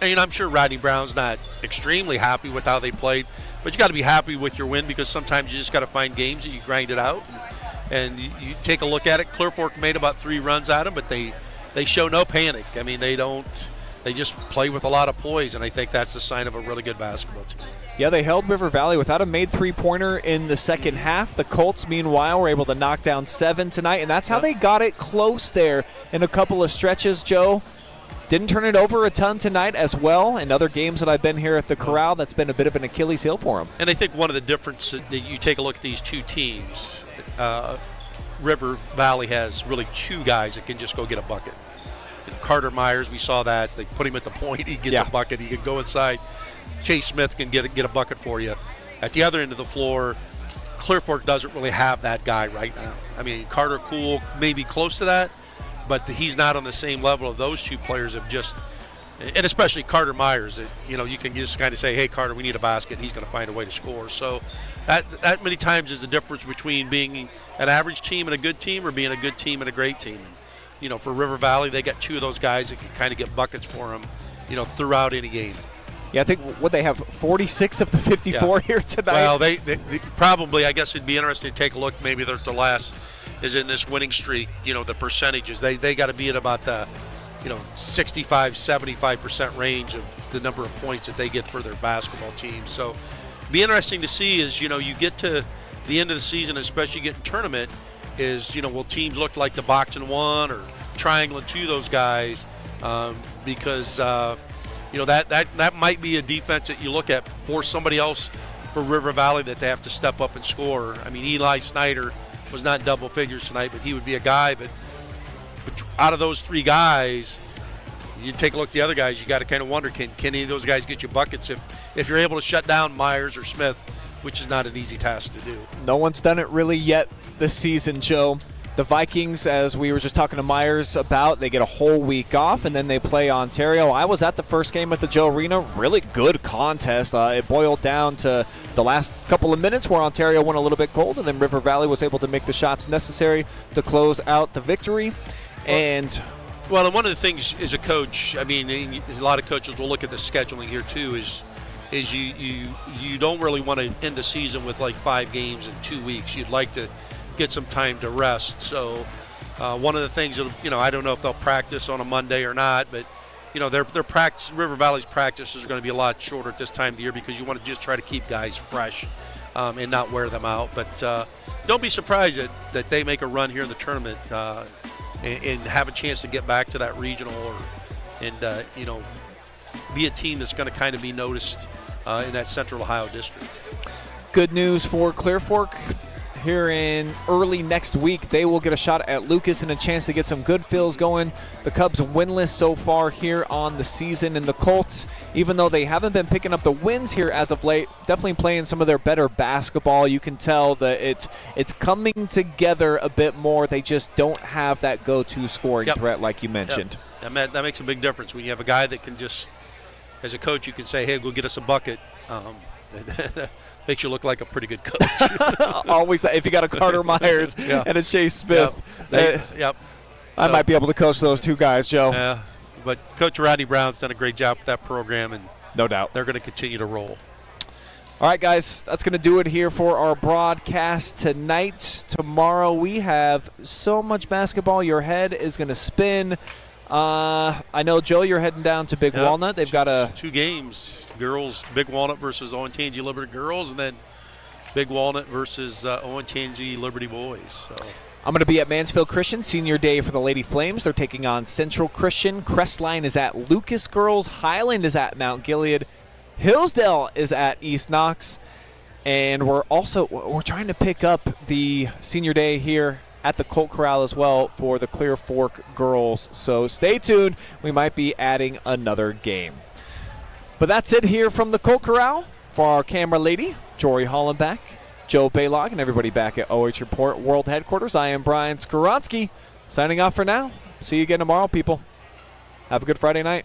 I'm sure Rodney Brown's not extremely happy with how they played, but you got to be happy with your win, because sometimes you just got to find games that you grind it out. And you take a look at it. Clear Fork made about 3 runs at them, but they show no panic. I mean, they just play with a lot of poise, and I think that's the sign of a really good basketball team. Yeah, they held River Valley without a made three-pointer in the second half. The Colts, meanwhile, were able to knock down 7 tonight, and that's how they got it close there in a couple of stretches, Joe. Didn't turn it over a ton tonight as well. In other games that I've been here at the Corral, that's been a bit of an Achilles heel for them. And I think one of the differences that you take a look at these two teams, River Valley has really 2 guys that can just go get a bucket. Carter Myers, we saw that. They put him at the point. He gets a bucket. He can go inside. Chase Smith can get a bucket for you. At the other end of the floor, Clear Fork doesn't really have that guy right now. I mean, Carter Cool may be close to that, but he's not on the same level of those 2 players have just, and especially Carter Myers, that, you can just kind of say, hey, Carter, we need a basket. And he's going to find a way to score. So that many times is the difference between being an average team and a good team, or being a good team and a great team. And, for River Valley, they got 2 of those guys that can kind of get buckets for them, throughout any game. Yeah, I think they have 46 of the 54 here tonight. Well, they probably, I guess it'd be interesting to take a look. Maybe they're the last is in this winning streak. The percentages they got to be at about the 65-75% range of the number of points that they get for their basketball team. So, be interesting to see as you get to the end of the season, especially getting tournament. Is will teams look like the boxing 1 or triangling 2 those guys, because that might be a defense that you look at for somebody else for River Valley that they have to step up and score. I mean, Eli Snyder was not double figures tonight, but he would be a guy. But out of those 3 guys, you take a look at the other guys, you got to kind of wonder, can any of those guys get you buckets if you're able to shut down Myers or Smith, which is not an easy task to do. No one's done it really yet this season, Joe. The Vikings, as we were just talking to Myers about, they get a whole week off, and then they play Ontario. I was at the first game at the Joe Arena. Really good contest. It boiled down to the last couple of minutes where Ontario went a little bit cold, and then River Valley was able to make the shots necessary to close out the victory. And one of the things as a coach, I mean, a lot of coaches will look at the scheduling here too, is you don't really want to end the season with like 5 games in 2 weeks. You'd like to get some time to rest. So one of the things that, I don't know if they'll practice on a Monday or not, but their practice, River Valley's practices are going to be a lot shorter at this time of the year, because you want to just try to keep guys fresh and not wear them out. But don't be surprised that they make a run here in the tournament and have a chance to get back to that regional and be a team that's going to kind of be noticed in that Central Ohio district. Good news for Clear Fork. Here in early next week, they will get a shot at Lucas and a chance to get some good fills going. The Cubs winless so far here on the season, and the Colts, even though they haven't been picking up the wins here as of late, definitely playing some of their better basketball. You can tell that it's coming together a bit more. They just don't have that go-to scoring threat like you mentioned. That makes a big difference when you have a guy that can just, as a coach, you can say, hey, go get us a bucket. Makes you look like a pretty good coach. Always, if you got a Carter Myers and a Chase Smith, I might be able to coach those 2 guys, Joe. Yeah, but Coach Rodney Brown's done a great job with that program, and no doubt they're going to continue to roll. All right, guys, that's going to do it here for our broadcast tonight. Tomorrow we have so much basketball, your head is going to spin. I know, Joe, you're heading down to Big Walnut. They've got 2 games. Girls, Big Walnut versus Owen-Tangy Liberty girls, and then Big Walnut versus Owen-Tangy Liberty boys. So. I'm going to be at Mansfield Christian, senior day for the Lady Flames. They're taking on Central Christian. Crestline is at Lucas Girls. Highland is at Mount Gilead. Hillsdale is at East Knox. And we're trying to pick up the senior day here at the Colt Corral as well for the Clear Fork girls. So stay tuned. We might be adding another game. But that's it here from the Colt Corral. For our camera lady, Jory Hollenbeck, Joe Balogh, and everybody back at OH Report World Headquarters, I am Brian Skowronski, signing off for now. See you again tomorrow, people. Have a good Friday night.